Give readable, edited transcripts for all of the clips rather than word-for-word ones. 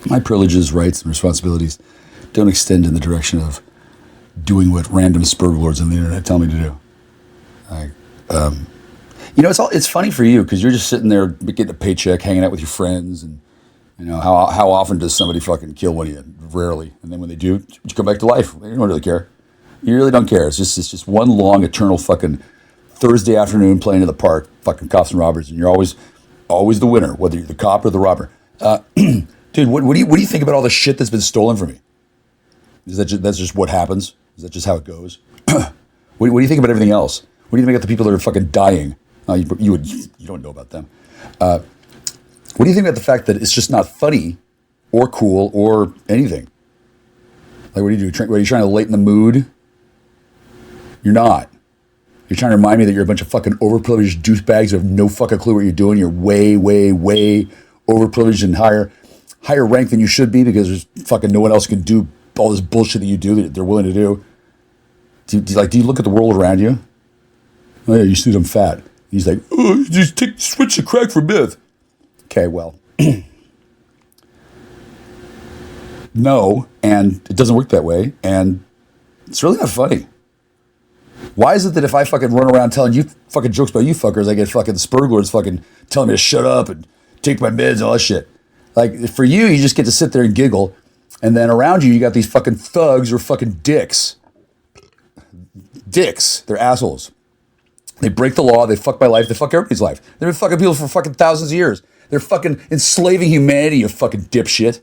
My privileges, rights, and responsibilities don't extend in the direction of doing what random spurglords on the internet tell me to do. It's funny for you because you're just sitting there getting a paycheck, hanging out with your friends, and how often does somebody fucking kill one of you? Rarely. And then when they do, you come back to life. You don't really care. You really don't care. It's just one long eternal fucking Thursday afternoon playing in the park, fucking cops and robbers, and you're always the winner, whether you're the cop or the robber. Dude, what do you think about all the shit that's been stolen from you? That's just what happens? Is that just how it goes? What do you think about everything else? What do you think about the people that are fucking dying? You don't know about them. What do you think about the fact that it's just not funny or cool or anything? Like, what do you do? Are you trying to lighten the mood? You're not. You're trying to remind me that you're a bunch of fucking overprivileged douchebags who have no fucking clue what you're doing. You're way, way, way overprivileged and higher rank than you should be because there's fucking no one else can do all this bullshit that you do that they're willing to do. Do you look at the world around you? Oh yeah, you see I'm fat. He's like, oh, just switch the crack for meth. Okay, well, no, and it doesn't work that way, and it's really not funny. Why is it that if I fucking run around telling you fucking jokes about you fuckers, I get fucking spurglords fucking telling me to shut up and take my meds and all that shit? Like, for you just get to sit there and giggle, and then around you got these fucking thugs or fucking dicks. Dicks. They're assholes. They break the law, they fuck my life, they fuck everybody's life. They've been fucking people for fucking thousands of years. They're fucking enslaving humanity, you fucking dipshit.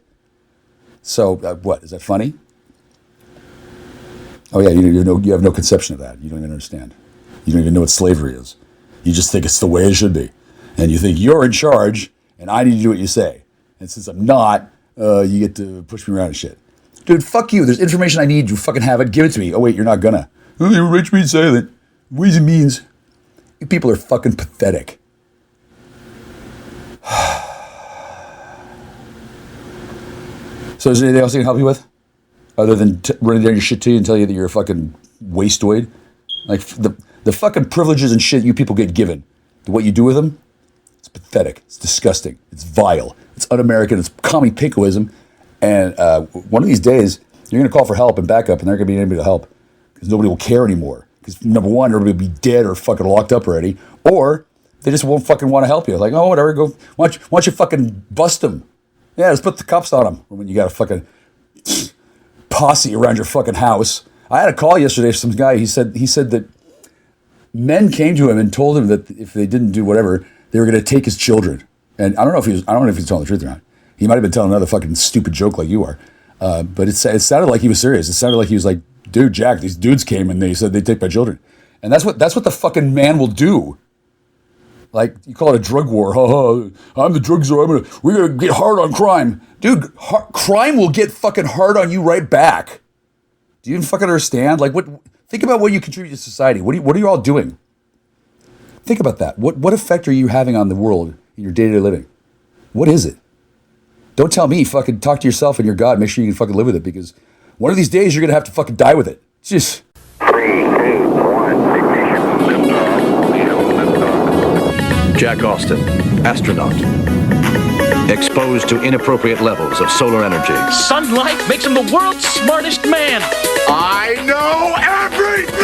So, what, is that funny? Oh yeah, you have no conception of that. You don't even understand. You don't even know what slavery is. You just think it's the way it should be. And you think you're in charge, and I need to do what you say. And since I'm not, you get to push me around and shit. Dude, fuck you. There's information I need. You fucking have it. Give it to me. Oh wait, you're not gonna. Oh, you're rich, mean silent. Ways and means. You people are fucking pathetic. So is there anything else I can help you with? Other than running down your shit to you and tell you that you're a fucking wastoid? Like, the fucking privileges and shit you people get given, what you do with them, it's pathetic. It's disgusting. It's vile. It's un-American. It's commie pinkoism. And one of these days, you're going to call for help and backup, and there ain't going to be anybody to help. Because nobody will care anymore. Because number one, everybody will be dead or fucking locked up already. Or they just won't fucking want to help you. Like, oh, whatever, go. Why don't you fucking bust them? Yeah, just put the cops on them. Or when you got a fucking posse around your fucking house. I had a call yesterday from some guy. He said that men came to him and told him that if they didn't do whatever, they were going to take his children. And I don't know if he's telling the truth or not. He might have been telling another fucking stupid joke like you are. But it sounded like he was serious. It sounded like he was like, dude, Jack, these dudes came and they said they'd take my children. And that's what the fucking man will do. Like, you call it a drug war. I'm the drug czar. We're going to get hard on crime. Dude, crime will get fucking hard on you right back. Do you even fucking understand? Like, think about what you contribute to society. What are you all doing? Think about that. What effect are you having on the world in your day-to-day living? What is it? Don't tell me. Fucking talk to yourself and your God. Make sure you can fucking live with it, because one of these days you're going to have to fucking die with it. It's just... 3, 2, 1, ignition. Jack Austin, astronaut. Exposed to inappropriate levels of solar energy. Sunlight makes him the world's smartest man. I know everything!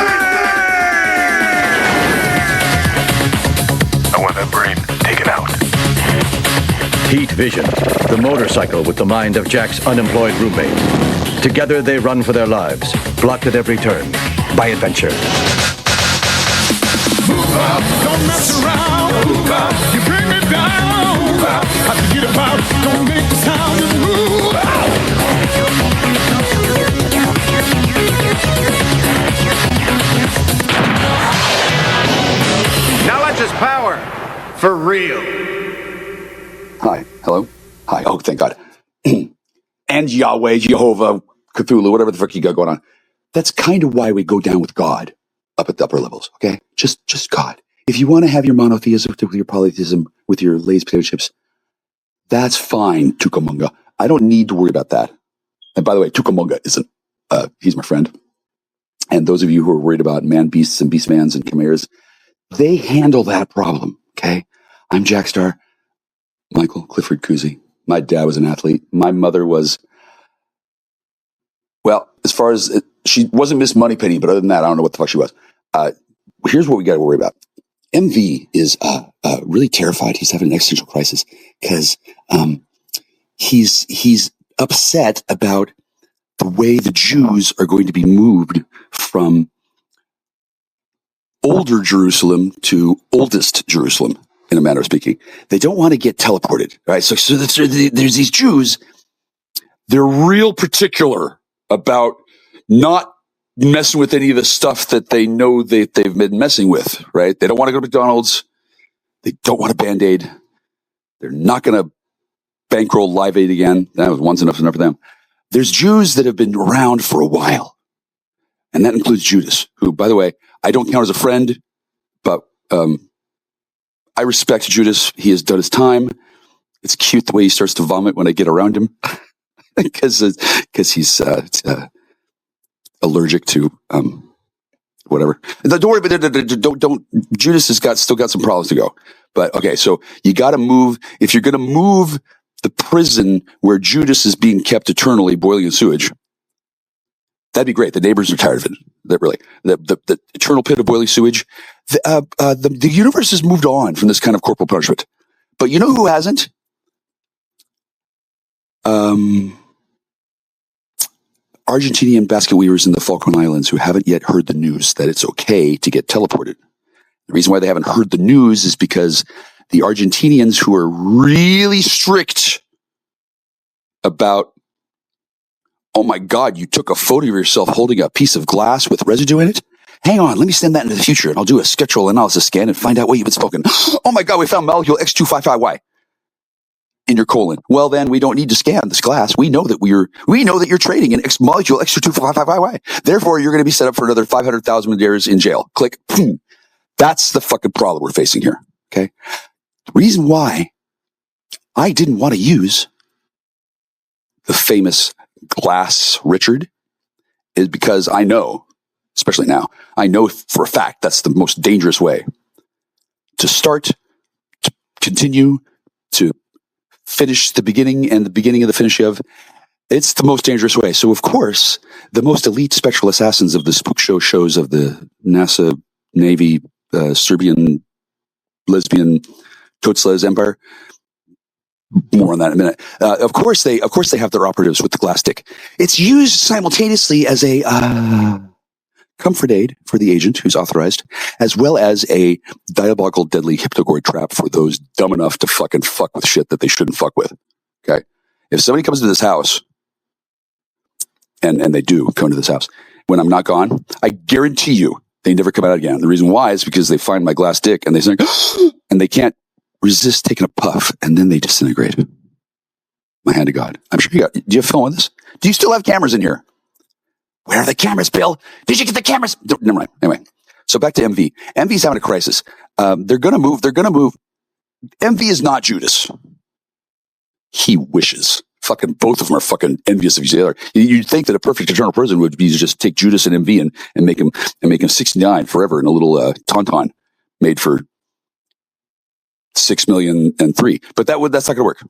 I want that brain taken out. Heat Vision, the motorcycle with the mind of Jack's unemployed roommate. Together they run for their lives, blocked at every turn by adventure. Move up, don't mess around. Move up, you bring me down. Move up, I can get about, don't make the sound and move out. Knowledge is power, for real. Hi. Hello? Hi. Oh, thank God. And Yahweh, Jehovah, Cthulhu, whatever the fuck you got going on. That's kind of why we go down with God up at the upper levels, okay? Just God. If you want to have your monotheism, with your polytheism, with your Lay's potato chips, that's fine, Tukamunga. I don't need to worry about that. And by the way, Tukamunga isn't, he's my friend. And those of you who are worried about man-beasts and beast-mans and chimeras, they handle that problem, okay? I'm Jack Star, Michael Clifford Kuzi. My dad was an athlete. My mother was, well, as far as she wasn't Miss Moneypenny, but other than that, I don't know what the fuck she was. Here's what we got to worry about. MV is really terrified. He's having an existential crisis because he's upset about the way the Jews are going to be moved from older Jerusalem to oldest Jerusalem, in a manner of speaking. They don't want to get teleported, right? So there's these Jews. They're real particular about not messing with any of the stuff that they know they've been messing with, right? They don't want to go to McDonald's. They don't want a Band-Aid. They're not going to bankroll Live Aid again. That was once enough for them. There's Jews that have been around for a while. And that includes Judas, who, by the way, I don't count as a friend, but I respect Judas. He has done his time. It's cute the way he starts to vomit when I get around him because he's allergic to whatever. Don't worry, but don't. Judas has still got some problems to go. But okay, so you got to move. If you're going to move the prison where Judas is being kept eternally boiling in sewage, that'd be great. The neighbors are tired of it. That really, the eternal pit of boiling sewage. The universe has moved on from this kind of corporal punishment. But you know who hasn't? Argentinian basket weavers in the Falkland Islands who haven't yet heard the news that it's okay to get teleported. The reason why they haven't heard the news is because the Argentinians, who are really strict about, oh my God, you took a photo of yourself holding a piece of glass with residue in it? Hang on, let me send that into the future and I'll do a structural analysis scan and find out what you've been smoking. Oh my God, we found molecule X255Y in your colon. Well, then we don't need to scan this glass. We know that you're trading an molecule X255Y. Therefore, you're going to be set up for another 500,000 years in jail. Click. That's the fucking problem we're facing here. Okay. The reason why I didn't want to use the famous Glass Richard is because I know, especially now, I know for a fact that's the most dangerous way to start, to continue, to finish the beginning and the beginning of the finish of. It's the most dangerous way. So, of course, the most elite spectral assassins of the spook show shows of the NASA, Navy, Serbian, lesbian, Totslas Empire. More on that in a minute. Of course they have their operatives with the glass stick. It's used simultaneously as a comfort aid for the agent who's authorized, as well as a diabolical, deadly hypnogoid trap for those dumb enough to fucking fuck with shit that they shouldn't fuck with. Okay, if somebody comes to this house, and they do come to this house when I'm not gone, I guarantee you they never come out again. The reason why is because they find my glass stick and they say, and they can't resist taking a puff, and then they disintegrate. My hand to God. I'm sure you got. Do you have film on this? Do you still have cameras in here? Where are the cameras, Bill? Did you get the cameras? Never mind. Anyway, so back to MV. MV's having a crisis. They're gonna move. MV is not Judas. He wishes. Fucking both of them are fucking envious of each other. You'd think that a perfect eternal person would be to just take Judas and MV and make him 69 forever in a little tauntaun made for 6,000,003. But that's not going to work.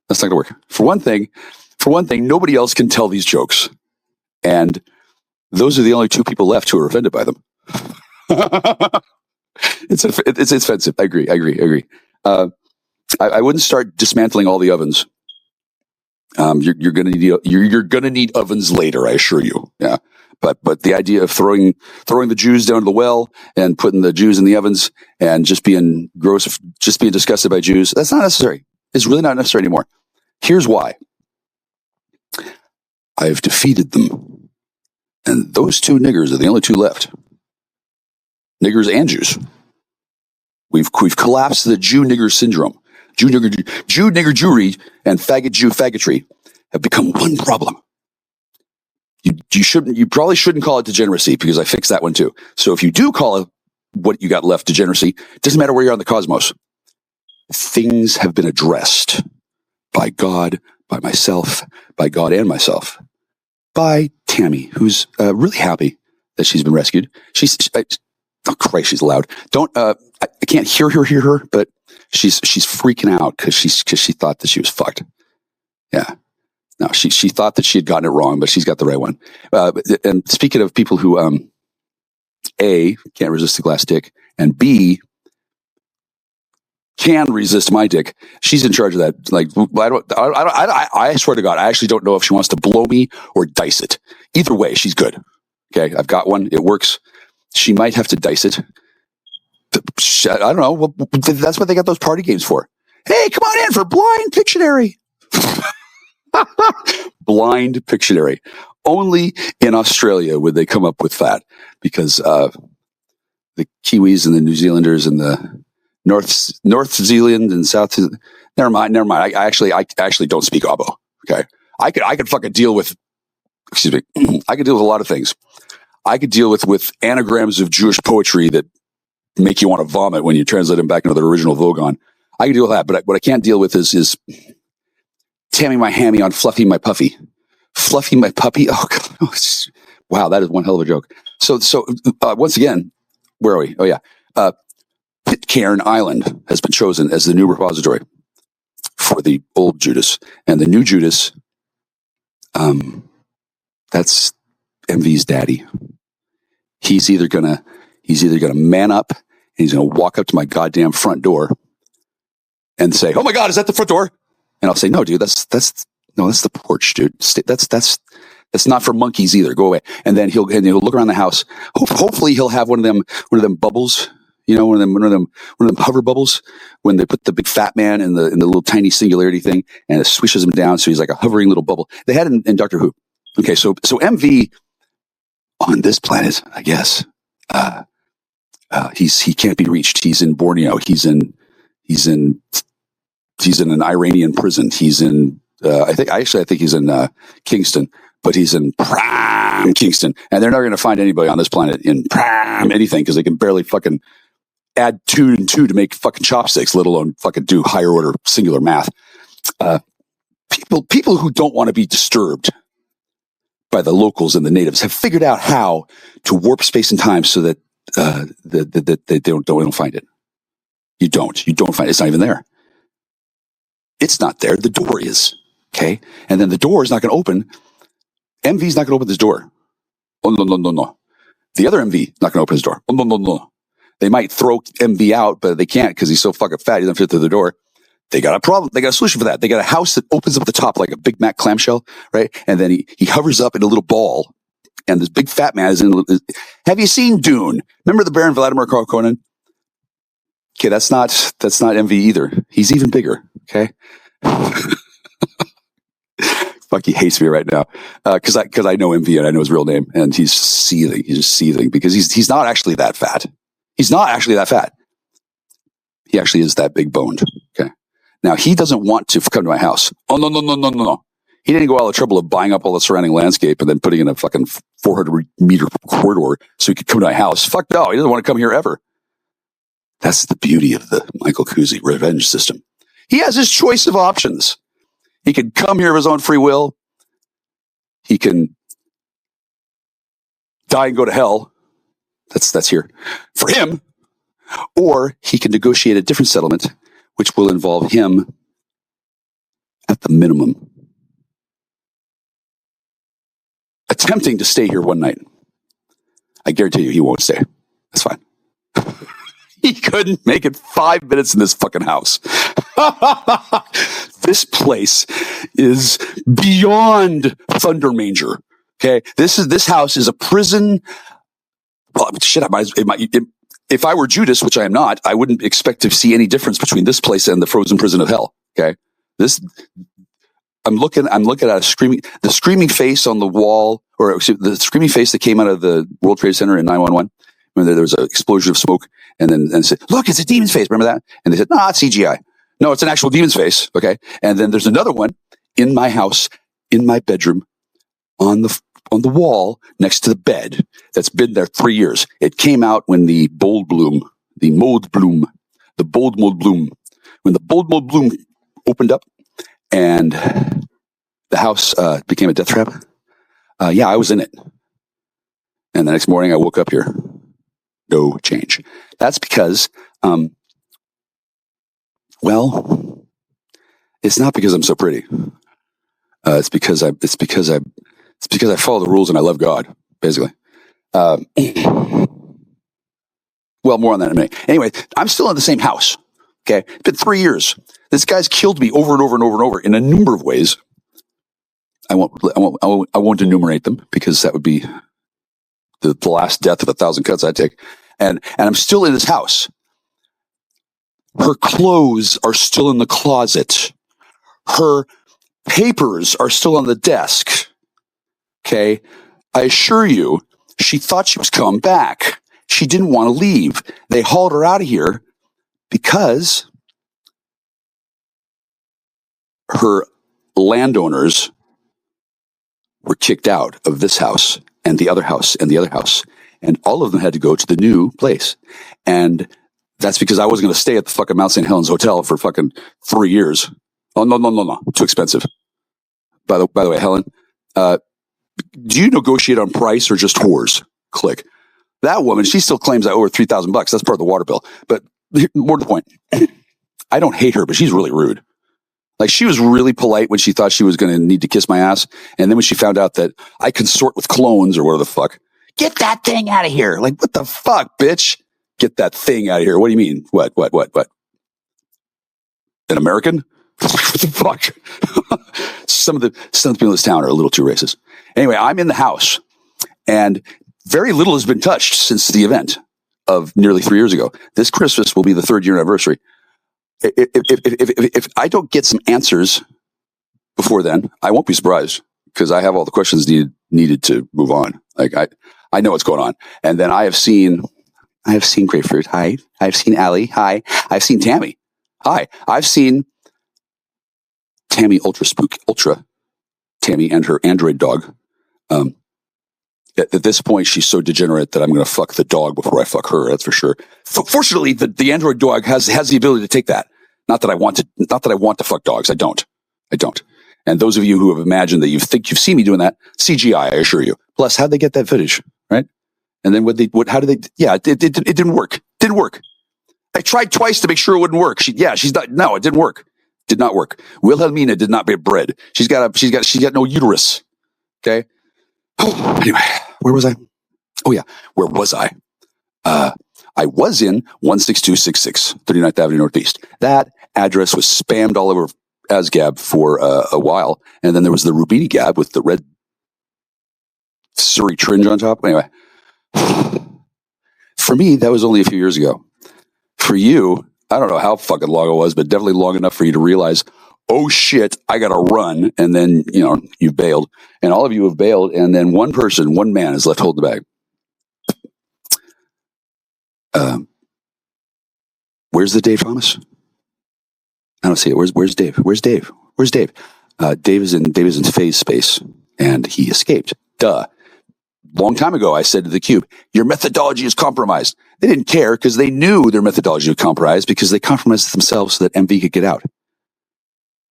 That's not going to work. For one thing, nobody else can tell these jokes, and those are the only two people left who are offended by them. It's offensive. I agree. I wouldn't start dismantling all the ovens. You're gonna need ovens later, I assure you. Yeah. But the idea of throwing the Jews down to the well and putting the Jews in the ovens and just being gross, just being disgusted by Jews, that's not necessary. It's really not necessary anymore. Here's why. I've defeated them. And those two niggers are the only two left. Niggers and Jews. We've collapsed the Jew-nigger syndrome. Jew-nigger Jewry and faggot Jew faggotry have become one problem. You probably shouldn't call it degeneracy, because I fixed that one too. So if you do call it what you got left degeneracy, it doesn't matter where you are in the cosmos. Things have been addressed by God, by myself, by God and myself, by Tammy, who's really happy that she's been rescued. Oh Christ, she's loud. I can't hear her, but she's freaking out because she thought that she was fucked. Yeah. No, she thought that she had gotten it wrong, but she's got the right one. And speaking of people who, A, can't resist a glass dick, and B, can resist my dick, she's in charge of that. Like, I swear to God, I actually don't know if she wants to blow me or dice it. Either way, she's good. Okay, I've got one. It works. She might have to dice it. I don't know. Well, that's what they got those party games for. Hey, come on in for Blind Pictionary. Blind Pictionary. Only in Australia would they come up with that, because the Kiwis and the New Zealanders and the North Zealand and South. Never mind. I actually don't speak Abo. Okay, I could fucking deal with. Excuse me. I could deal with a lot of things. I could deal with anagrams of Jewish poetry that make you want to vomit when you translate them back into the original Vogon. I can deal with that, but what I can't deal with is tamming my hammy on fluffy my puffy. Fluffy my puppy. Oh God. Wow, that is one hell of a joke. So once again, where are we? Oh yeah. Pitcairn Island has been chosen as the new repository for the old Judas, and the new Judas. That's MV's daddy. He's either gonna man up and he's gonna walk up to my goddamn front door and say, "Oh my God, is that the front door?" And I'll say, "No, dude, that's the porch, dude. That's not for monkeys either. Go away." And then he'll look around the house. Hopefully, he'll have one of them bubbles. You know, one of them hover bubbles when they put the big fat man in the little tiny singularity thing, and it swishes him down, so he's like a hovering little bubble. They had it in Doctor Who. Okay, so MV on this planet, I guess, he can't be reached. He's in Borneo. He's in an Iranian prison. He's in I think he's in Kingston, but he's in prime Kingston, and they're not going to find anybody on this planet in prime anything, because they can barely fucking add 2 and 2 to make fucking chopsticks, let alone fucking do higher order singular math. People who don't want to be disturbed by the locals and the natives have figured out how to warp space and time so that they don't find it. You don't find it. It's not even there. It's not there. The door is. Okay, and then the door is not going to open. MV's not going to open this door. Oh no. The other MV not going to open his door. Oh no. They might throw MV out, but they can't because he's so fucking fat. He doesn't fit through the door. They got a problem. They got a solution for that. They got a house that opens up at the top like a Big Mac clamshell, right? And then he hovers up in a little ball, and this big fat man is in. Have you seen Dune? Remember the Baron Vladimir KKkwēN? Okay, that's not MV either. He's even bigger. Okay. Fuck, he hates me right now because I know MV and I know his real name, and he's seething. He's just seething because he's not actually that fat. He's not actually that fat. He actually is that big boned. Okay. Now he doesn't want to come to my house. Oh no. He didn't go all the trouble of buying up all the surrounding landscape and then putting in a fucking 400-meter corridor so he could come to my house. Fuck no, he doesn't want to come here ever. That's the beauty of the Michael Kuzi revenge system. He has his choice of options. He can come here of his own free will. He can die and go to hell. That's here for him. Or he can negotiate a different settlement, which will involve him at the minimum attempting to stay here one night. I guarantee you he won't stay. That's fine. He couldn't make it 5 minutes in this fucking house. This place is beyond Thunder Manger. Okay, this house is a prison. Well, shit, if I were Judas, which I am not, I wouldn't expect to see any difference between this place and the frozen prison of hell. Okay, I'm looking at the screaming face on the wall, or the screaming face that came out of the World Trade Center in 9/11 when there was an explosion of smoke, and said, "Look, it's a demon's face." Remember that? And they said, "No, it's CGI. No, it's an actual demon's face." Okay, and then there's another one in my house, in my bedroom, on the wall next to the bed that's been there 3 years. It came out when the bold mold bloom, when the bold mold bloom opened up and the house became a death trap. Yeah, I was in it. And the next morning I woke up here. No change. That's because, well, it's not because I'm so pretty. It's because I follow the rules and I love God, basically. Well, more on that in a minute. Anyway, I'm still in the same house. Okay, it's been 3 years. This guy's killed me over and over and over and over in a number of ways. I won't enumerate them because that would be the last death of 1,000 cuts I'd take. And I'm still in this house. Her clothes are still in the closet. Her papers are still on the desk. Okay. I assure you, she thought she was coming back. She didn't want to leave. They hauled her out of here because her landowners were kicked out of this house and the other house and the other house. And all of them had to go to the new place. And that's because I wasn't going to stay at the fucking Mount St. Helens Hotel for fucking 3 years. Oh, no. Too expensive. By the way, Helen, do you negotiate on price or just whores? Click. That woman, she still claims I owe her $3,000. That's part of the water bill. But more to the point, I don't hate her, but she's really rude. Like, she was really polite when she thought she was going to need to kiss my ass. And then when she found out that I consort with clones or whatever the fuck, get that thing out of here. Like, what the fuck, bitch? Get that thing out of here. What do you mean? What? An American? What the fuck? Some of the people in this town are a little too racist. Anyway, I'm in the house and very little has been touched since the event of nearly 3 years ago. This Christmas will be the 3rd year anniversary. If I don't get some answers before then, I won't be surprised because I have all the questions needed to move on. Like, I know what's going on. And then I have seen Grapefruit. Hi. I've seen Allie. Hi. I've seen Tammy. Hi. I've seen Tammy Ultra Tammy and her android dog. At this point, she's so degenerate that I'm going to fuck the dog before I fuck her. That's for sure. Fortunately, the android dog has the ability to take that. Not that I want to fuck dogs. I don't. And those of you who have imagined that you think you've seen me doing that, CGI, I assure you. Plus, how'd they get that footage, right? And then how did they? Yeah, it didn't work. Didn't work. I tried twice to make sure it wouldn't work. She's not. No, it didn't work. Did not work. Wilhelmina did not get bred. She's got no uterus. Okay. Anyway, where was I? Oh yeah, where was I? I was in 16266 39th Avenue Northeast. That address was spammed all over ASGAB for a while, and then there was the Rubini Gab with the red Surrey tringe on top. Anyway, for me, that was only a few years ago. For you, I don't know how fucking long it was, but definitely long enough for you to realize, oh shit, I gotta run. And then, you've bailed. And all of you have bailed. And then one man is left holding the bag. Where's the Dave Thomas? I don't see it. Where's Dave? Where's Dave? Dave is in phase space and he escaped. Duh. Long time ago, I said to the Cube, your methodology is compromised. They didn't care because they knew their methodology was compromised because they compromised themselves so that MV could get out.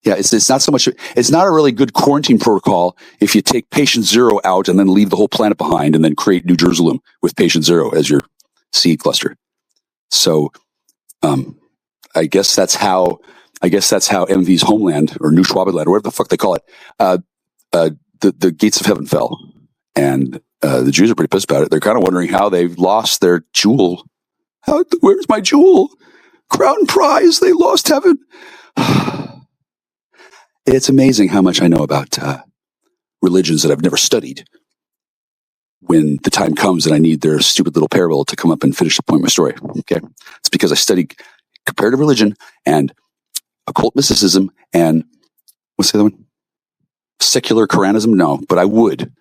Yeah, it's not so much. It's not a really good quarantine protocol if you take patient 0 out and then leave the whole planet behind and then create New Jerusalem with patient 0 as your seed cluster. So, I guess that's how MV's homeland or New Schwabenland or whatever the fuck they call it, the gates of heaven fell, and the Jews are pretty pissed about it. They're kind of wondering how they've lost their jewel. Where's my jewel? Crown prize. They lost heaven. It's amazing how much I know about religions that I've never studied. When the time comes and I need their stupid little parable to come up and finish the point of my story. Okay. It's because I studied comparative religion and occult mysticism and what's the other one? Secular Quranism? No, but I would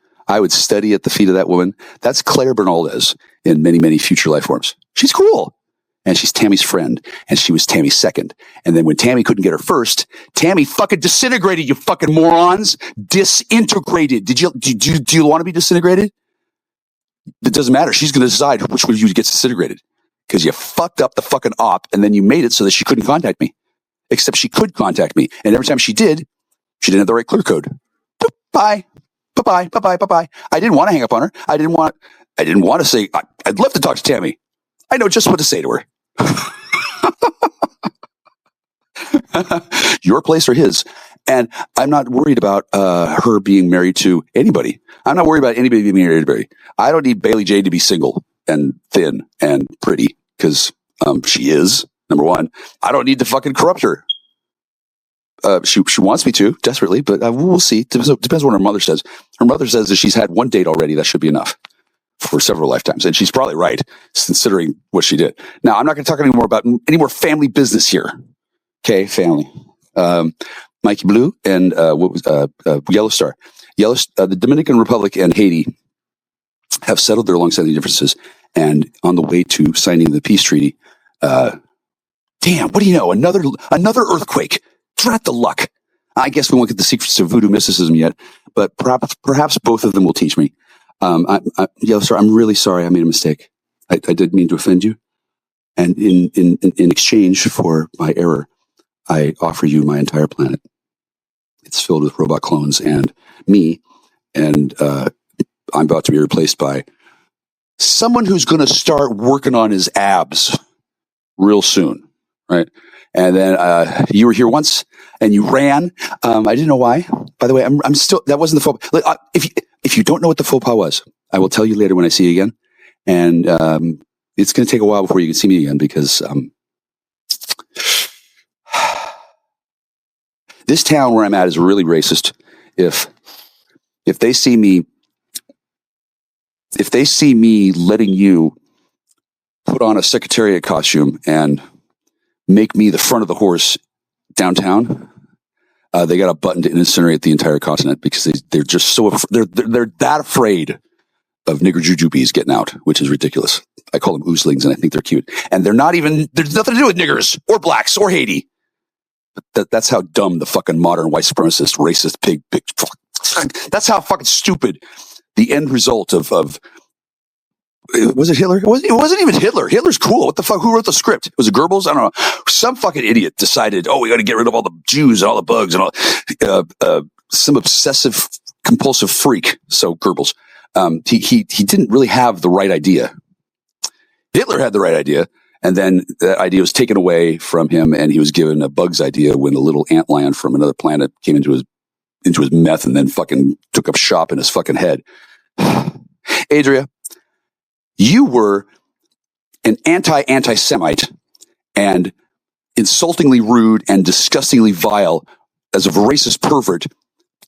study at the feet of that woman. That's Claire Bernaldez in many, many future life forms. She's cool. And she's Tammy's friend. And she was Tammy's second. And then when Tammy couldn't get her first, Tammy fucking disintegrated, you fucking morons. Disintegrated. Do you want to be disintegrated? It doesn't matter. She's going to decide which one of you gets disintegrated. Because you fucked up the fucking op and then you made it so that she couldn't contact me. Except she could contact me. And every time she didn't have the right clear code. Boop, bye. Bye-bye. Bye-bye. Bye-bye. I didn't want to hang up on her. I didn't want to say, I'd love to talk to Tammy. I know just what to say to her. Your place or his. And I'm not worried about her being married to anybody. I'm not worried about anybody being married to anybody. I don't need Bailey Jane to be single and thin and pretty because she is, number one. I don't need to fucking corrupt her. She wants me to desperately, but we'll see. Depends on what her mother says. Her mother says that she's had one date already. That should be enough for several lifetimes. And she's probably right, considering what she did. Now, I'm not going to talk anymore about any more family business here. Okay, family. Mikey Blue and Yellow Star. The Dominican Republic and Haiti have settled their long-standing differences, and on the way to signing the peace treaty. Damn, what do you know? Another earthquake. Drat the luck. I guess we won't get the secrets of voodoo mysticism yet, but perhaps both of them will teach me. Yellow Star, I'm really sorry I made a mistake. I didn't mean to offend you. And in exchange for my error, I offer you my entire planet. It's filled with robot clones and me, and I'm about to be replaced by someone who's going to start working on his abs real soon, right? And then you were here once, and you ran. I didn't know why. By the way, I'm still. That wasn't the faux pas. If you don't know what the faux pas was, I will tell you later when I see you again. And it's going to take a while before you can see me again because this town where I'm at is really racist. If they see me letting you put on a secretariat costume and make me the front of the horse downtown, they got a button to incinerate the entire continent because they're just so they're that afraid of nigger jujubes getting out, which is ridiculous. I call them ooslings, and I think they're cute. And they're not even. There's nothing to do with niggers or blacks or Haiti. That's how dumb the fucking modern white supremacist, racist pig. That's how fucking stupid the end result of. Was it Hitler? It wasn't even Hitler. Hitler's cool. What the fuck? Who wrote the script? Was it Goebbels? I don't know. Some fucking idiot decided, we got to get rid of all the Jews and all the bugs and all. Some obsessive compulsive freak. So Goebbels. He didn't really have the right idea. Hitler had the right idea, and then that idea was taken away from him, and he was given a bug's idea when the little antlion from another planet came into his meth and then fucking took up shop in his fucking head. Adria, you were an anti-Semite and insultingly rude and disgustingly vile as a racist pervert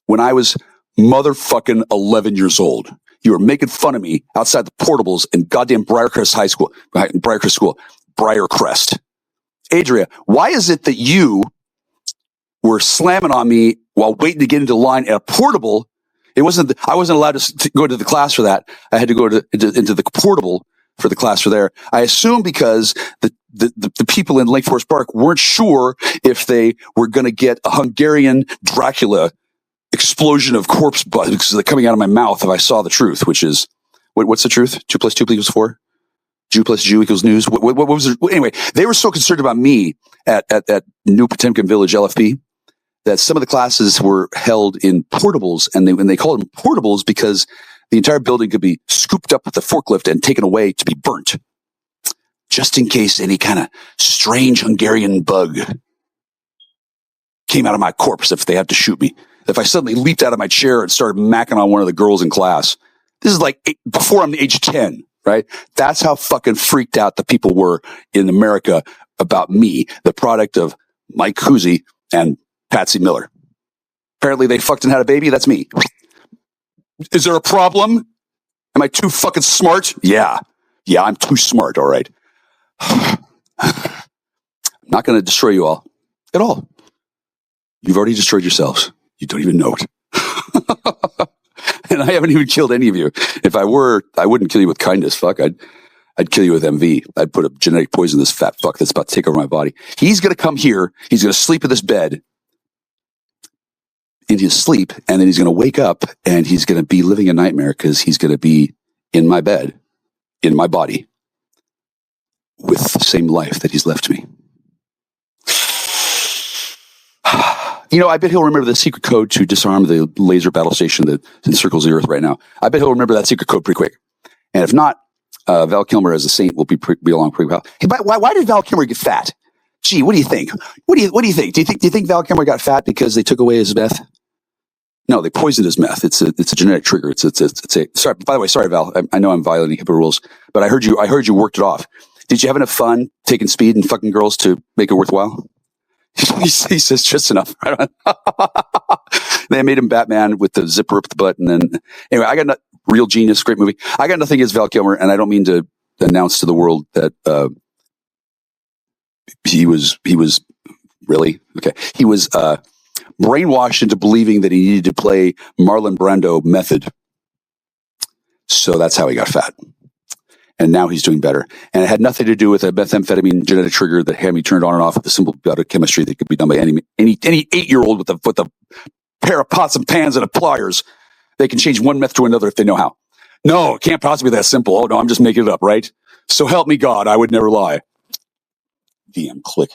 when I was motherfucking 11 years old. You were making fun of me outside the portables in goddamn Briarcrest School. Briarcrest. Adria, why is it that you were slamming on me while waiting to get into line at a portable? I wasn't allowed to go to the class for that. I had to go into the portable for the class for there. I assume because the people in Lake Forest Park weren't sure if they were going to get a Hungarian Dracula explosion of corpse bugs coming out of my mouth if I saw the truth, which is, what's the truth? 2 + 2 = 4? Jew plus Jew equals news. What was it? Anyway, they were so concerned about me at New Potemkin Village LFP that some of the classes were held in portables, and they called them portables because the entire building could be scooped up with a forklift and taken away to be burnt, just in case any kind of strange Hungarian bug came out of my corpse if they had to shoot me. If I suddenly leaped out of my chair and started macking on one of the girls in class. This is like before I'm the age of 10, right? That's how fucking freaked out the people were in America about me, the product of Mike Cousy and Patsy Miller. Apparently they fucked and had a baby. That's me. Is there a problem? Am I too fucking smart? Yeah, I'm too smart. All right. I'm not going to destroy you all at all. You've already destroyed yourselves. You don't even know it. And I haven't even killed any of you. If I were, I wouldn't kill you with kindness. Fuck, I'd kill you with MV. I'd put a genetic poison in this fat fuck that's about to take over my body. He's going to come here. He's going to sleep in this bed in his sleep. And then he's going to wake up and he's going to be living a nightmare because he's going to be in my bed, in my body, with the same life that he's left me. I bet he'll remember the secret code to disarm the laser battle station that encircles the Earth right now. I bet he'll remember that secret code pretty quick. And if not, Val Kilmer as a saint will be along pretty well. Hey, why did Val Kilmer get fat? Gee, what do you think? What do you think? Do you think Val Kilmer got fat because they took away his meth? No, they poisoned his meth. It's a genetic trigger. It's a sorry. By the way, sorry, Val. I know I'm violating HIPAA rules, but I heard you worked it off. Did you have enough fun taking speed and fucking girls to make it worthwhile? He says just enough. They made him Batman with the zipper up the butt, and then anyway, I got Real Genius, great movie. I got nothing against Val Kilmer, and I don't mean to announce to the world that he was really okay. He was brainwashed into believing that he needed to play Marlon Brando method, so that's how he got fat. And now he's doing better. And it had nothing to do with a methamphetamine genetic trigger that had me turned on and off with the simple biochemistry that could be done by any 8-year-old with a pair of pots and pans and a pliers. They can change one meth to another if they know how. No, it can't possibly be that simple. Oh no, I'm just making it up, right? So help me God, I would never lie. VM click.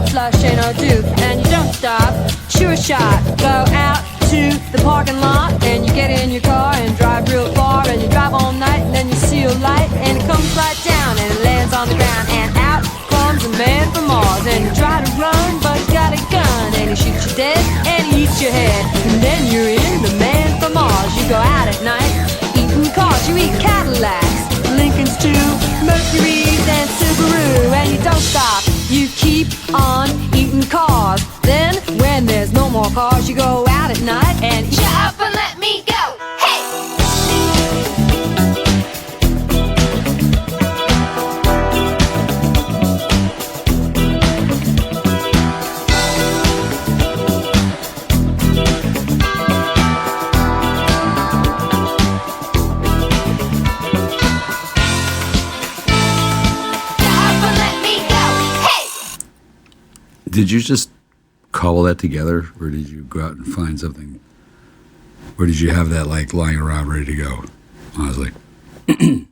Flush ain't no do, and you don't stop. Sure shot, go out to the parking lot, and you get in your car and drive real far, and you drive all night, and then you see a light, and it comes right down, and it lands on the ground, and out comes a man from Mars, and you try to run, but you got a gun, and he shoots you dead, and he eats your head, and then you're in the man from Mars. You go out at night, eating cars, you eat Cadillacs, Lincolns too, Mercuries and Subaru, and you don't stop. You keep on eating cars. Then, when there's no more cars, you go out at night and shut up and let me go. Hey! Did you just cobble that together, or did you go out and find something? Or did you have that like lying around ready to go? Honestly, the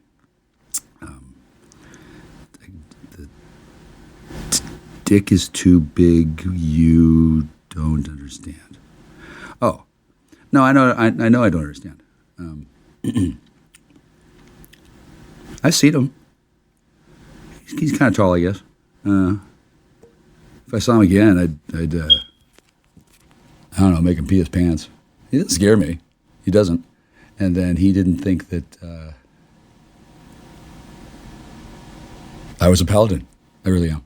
dick is too big. You don't understand. Oh, no, I know. I know. I don't understand. I've seen him. He's kind of tall, I guess. If I saw him again, I don't know, make him pee his pants. He doesn't scare me. He doesn't. And then he didn't think that I was a paladin. I really am.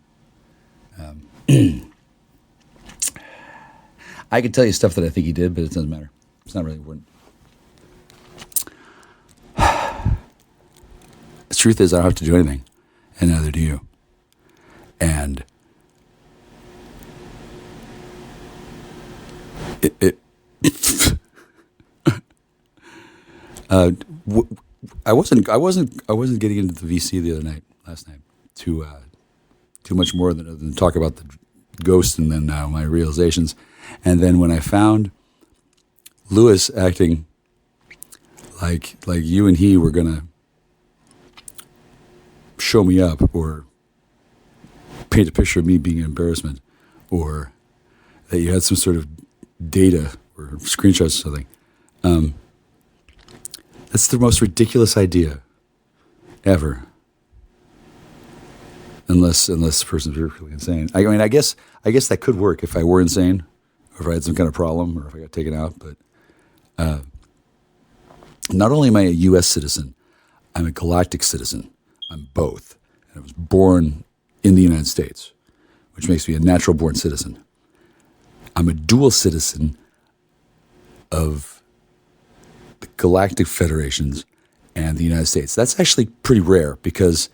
I could tell you stuff that I think he did, but it doesn't matter. It's not really important. The truth is, I don't have to do anything, and neither do you. And I wasn't getting into the VC last night too much more than talk about the ghost and then my realizations. And then when I found Lewis acting like you and he were gonna show me up or paint a picture of me being an embarrassment, or that you had some sort of data or screenshots or something. That's the most ridiculous idea ever. Unless the person's really insane. I mean, I guess that could work if I were insane, or if I had some kind of problem, or if I got taken out. But not only am I a U.S. citizen, I'm a galactic citizen. I'm both. And I was born in the United States, which makes me a natural-born citizen. I'm a dual citizen of the Galactic Federations and the United States. That's actually pretty rare because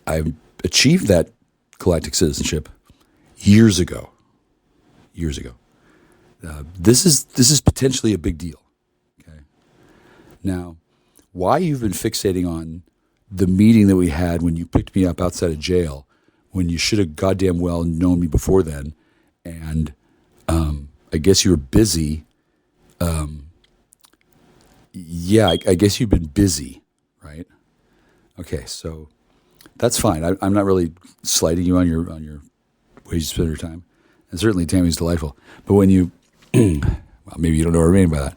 I achieved that galactic citizenship years ago. This is potentially a big deal. Okay. Now, why you've been fixating on the meeting that we had when you picked me up outside of jail, when you should have goddamn well known me before then, and I guess you were busy. Yeah, I guess you've been busy, right? Okay, so that's fine. I'm not really slighting you on your way you spend your time, and certainly Tammy's delightful. But when you, well, maybe you don't know what I mean by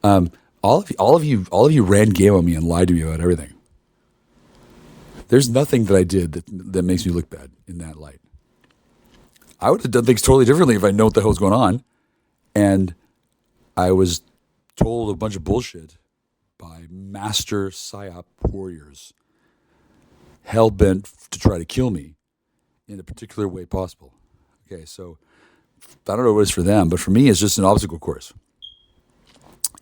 that. All of you ran game on me and lied to me about everything. There's nothing that I did that makes me look bad in that light. I would have done things totally differently if I know what the hell's going on, and I was told a bunch of bullshit by master psyop warriors, hell-bent to try to kill me in a particular way possible. Okay, so I don't know what it is for them, but for me, it's just an obstacle course.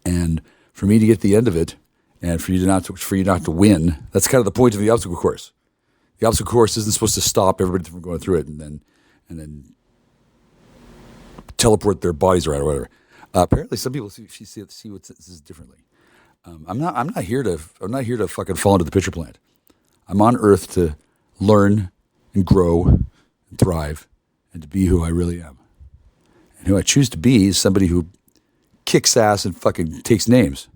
And for me to get to the end of it, and for you not to win, that's kind of the point of the obstacle course. The obstacle course isn't supposed to stop everybody from going through it and then teleport their bodies around or whatever. Apparently, some people see what this is differently. I'm not here to fucking fall into the pitcher plant. I'm on Earth to learn and grow and thrive and to be who I really am. And who I choose to be is somebody who kicks ass and fucking takes names.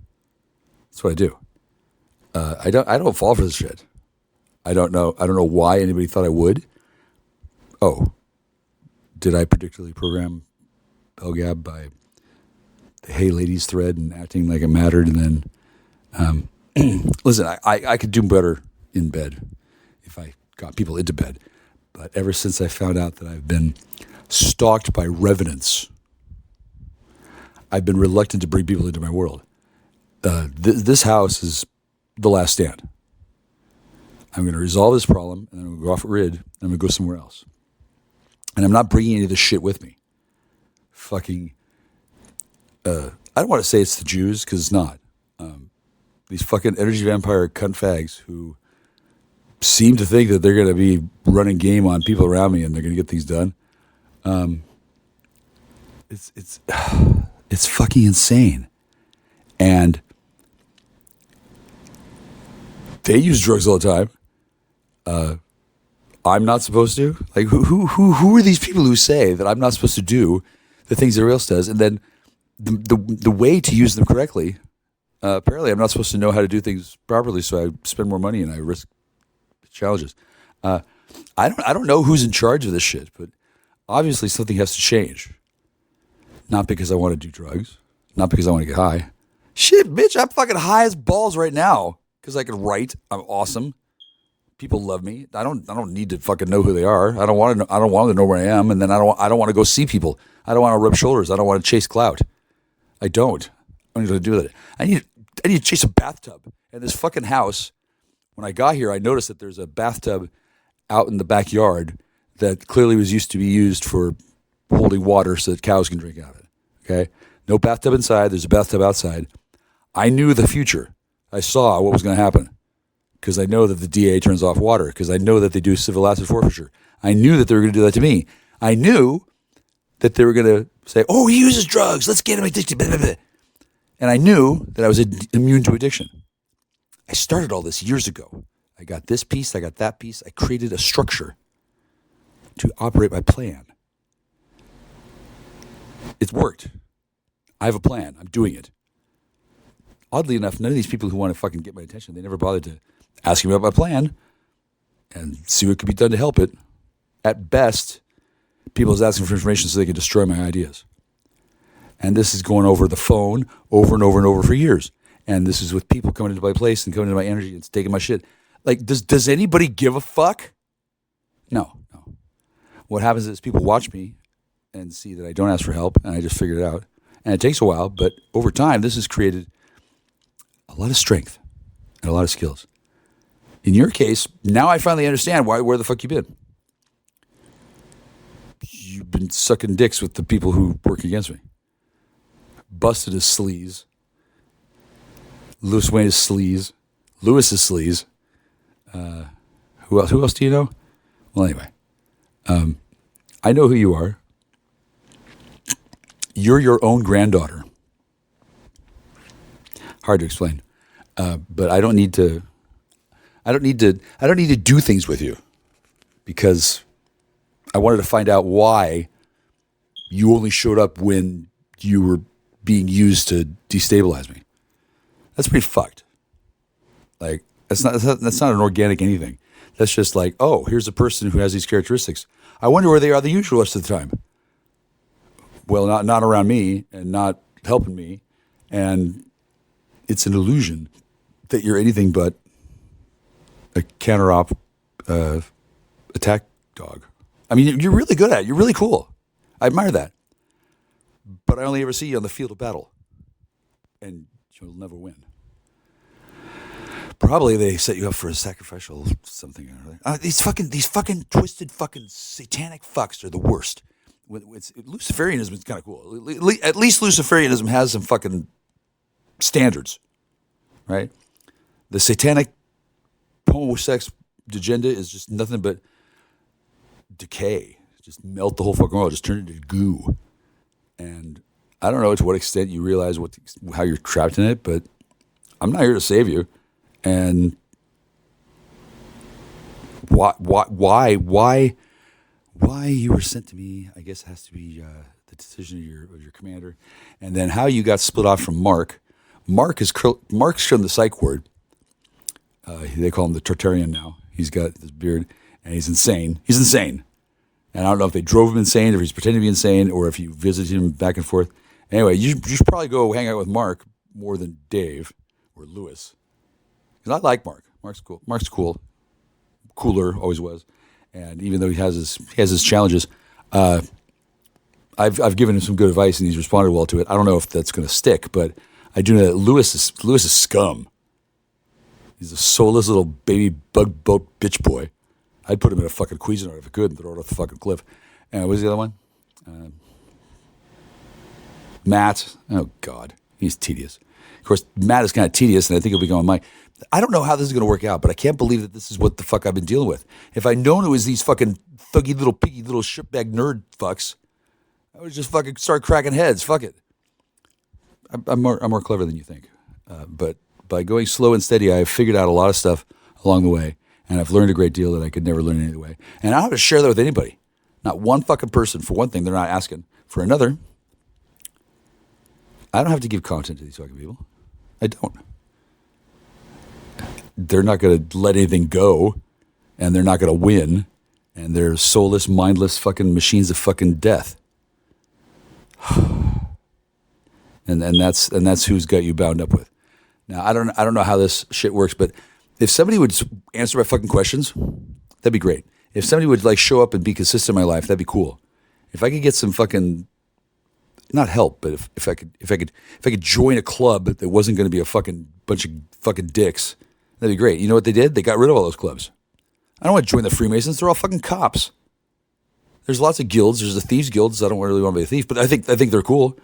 That's what I do. I don't fall for this shit. I don't know why anybody thought I would. Oh, did I particularly program Belgab by the Hey Ladies thread and acting like it mattered? And then, listen, I could do better in bed if I got people into bed. But ever since I found out that I've been stalked by revenants, I've been reluctant to bring people into my world. This house is the last stand. I'm going to resolve this problem, and then I'm going to go off grid, and I'm going to go somewhere else. And I'm not bringing any of this shit with me. Fucking, I don't want to say it's the Jews, because it's not. These fucking energy vampire cunt fags who seem to think that they're going to be running game on people around me, and they're going to get things done. It's fucking insane. And they use drugs all the time. I'm not supposed to. Like, who are these people who say that I'm not supposed to do the things everybody else does? And then the way to use them correctly, apparently I'm not supposed to know how to do things properly, so I spend more money and I risk challenges. I don't know who's in charge of this shit, but obviously something has to change. Not because I want to do drugs, not because I want to get high. Shit, bitch, I'm fucking high as balls right now because I can write. I'm awesome. People love me. I don't need to fucking know who they are. I don't want them to know where I am, and then I don't want to go see people. I don't want to rub shoulders. I don't want to chase clout. I don't need to do that. I need to chase a bathtub. And this fucking house, when I got here, I noticed that there's a bathtub out in the backyard that clearly was used to be used for holding water so that cows can drink out of it. Okay? No bathtub inside. There's a bathtub outside. I knew the future. I saw what was going to happen because I know that the DA turns off water, because I know that they do civil asset forfeiture. I knew that they were going to do that to me. I knew that they were going to say, oh, he uses drugs. Let's get him addicted. Blah, blah, blah. And I knew that I was immune to addiction. I started all this years ago. I got this piece. I got that piece. I created a structure to operate my plan. It's worked. I have a plan. I'm doing it. Oddly enough, none of these people who want to fucking get my attention, they never bothered to ask me about my plan and see what could be done to help it. At best, people is asking for information so they can destroy my ideas. And this is going over the phone over and over and over for years. And this is with people coming into my place and coming into my energy and taking my shit. Like, does anybody give a fuck? No. What happens is people watch me and see that I don't ask for help, and I just figure it out. And it takes a while, but over time, this has created a lot of strength and a lot of skills. In your case, now I finally understand where the fuck you've been. You've been sucking dicks with the people who work against me. Busted as sleaze. Louis Wayne is sleaze. Lewis is sleaze. Who else do you know? Well, anyway. I know who you are. You're your own granddaughter. Hard to explain. But I don't need to do things with you, because I wanted to find out why you only showed up when you were being used to destabilize me. That's pretty fucked. Like, that's not an organic anything. That's just like, oh, here's a person who has these characteristics. I wonder where they are the usual rest of the time. Well, not around me and not helping me. And it's an illusion that you're anything but a counter-op attack dog. I mean, you're really good at it. You're really cool. I admire that. But I only ever see you on the field of battle. And you'll never win. Probably they set you up for a sacrificial something. These fucking twisted fucking satanic fucks are the worst. Luciferianism is kind of cool. At least Luciferianism has some fucking standards, right? The satanic homosex agenda is just nothing but decay. Just melt the whole fucking world. Just turn it into goo. And I don't know to what extent you realize how you're trapped in it, but I'm not here to save you. And why you were sent to me, I guess, has to be the decision of your commander. And then how you got split off from Mark. Mark's from the psych ward. They call him the Tartarian now. He's got this beard, and he's insane. He's insane. And I don't know if they drove him insane, or if he's pretending to be insane, or if you visited him back and forth. Anyway, you should probably go hang out with Mark more than Dave or Lewis. Because I like Mark. Mark's cool. Mark's cool. Cooler, always was. And even though he has his challenges, I've given him some good advice, and he's responded well to it. I don't know if that's going to stick, but I do know that Lewis is scum. He's a soulless little baby bug boat bitch boy. I'd put him in a fucking Cuisinart if I could and throw it off the fucking cliff. And what was the other one? Matt. Oh, God. He's tedious. Of course, Matt is kind of tedious, and I think he'll be going, Mike. I don't know how this is going to work out, but I can't believe that this is what the fuck I've been dealing with. If I'd known it was these fucking thuggy little piggy little shitbag nerd fucks, I would just fucking start cracking heads. Fuck it. I'm more clever than you think. But by going slow and steady, I've figured out a lot of stuff along the way, and I've learned a great deal that I could never learn any other way. And I don't have to share that with anybody. Not one fucking person. For one thing, they're not asking. For another, I don't have to give content to these fucking people. I don't. They're not going to let anything go, and they're not going to win, and they're soulless, mindless fucking machines of fucking death. and that's who's got you bound up with. Now I don't know how this shit works, but If somebody would answer my fucking questions, that'd be great. If somebody would like show up and be consistent in my life, that'd be cool. If I could get some fucking, not help, but if I could join a club that wasn't going to be a fucking bunch of fucking dicks, that'd be great. You know what they did? They got rid of all those clubs. I don't want to join the Freemasons. They're all fucking cops. There's lots of guilds. There's the thieves guilds. I don't really want to be a thief, but I think they're cool.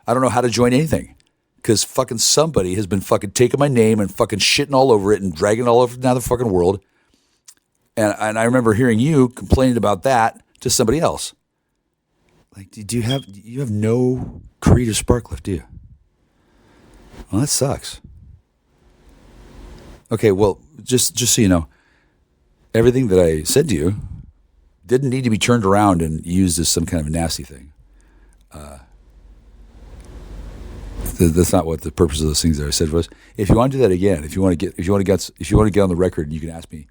I don't know how to join anything because fucking somebody has been fucking taking my name and fucking shitting all over it and dragging it all over now the fucking world. And I remember hearing you complaining about that to somebody else. Like, do you have no creative spark left, do you? Well, that sucks. Okay, well, just so you know, everything that I said to you didn't need to be turned around and used as some kind of a nasty thing. That's not what the purpose of those things that I said was. If you want to do that again, if you want to get on the record, you can ask me,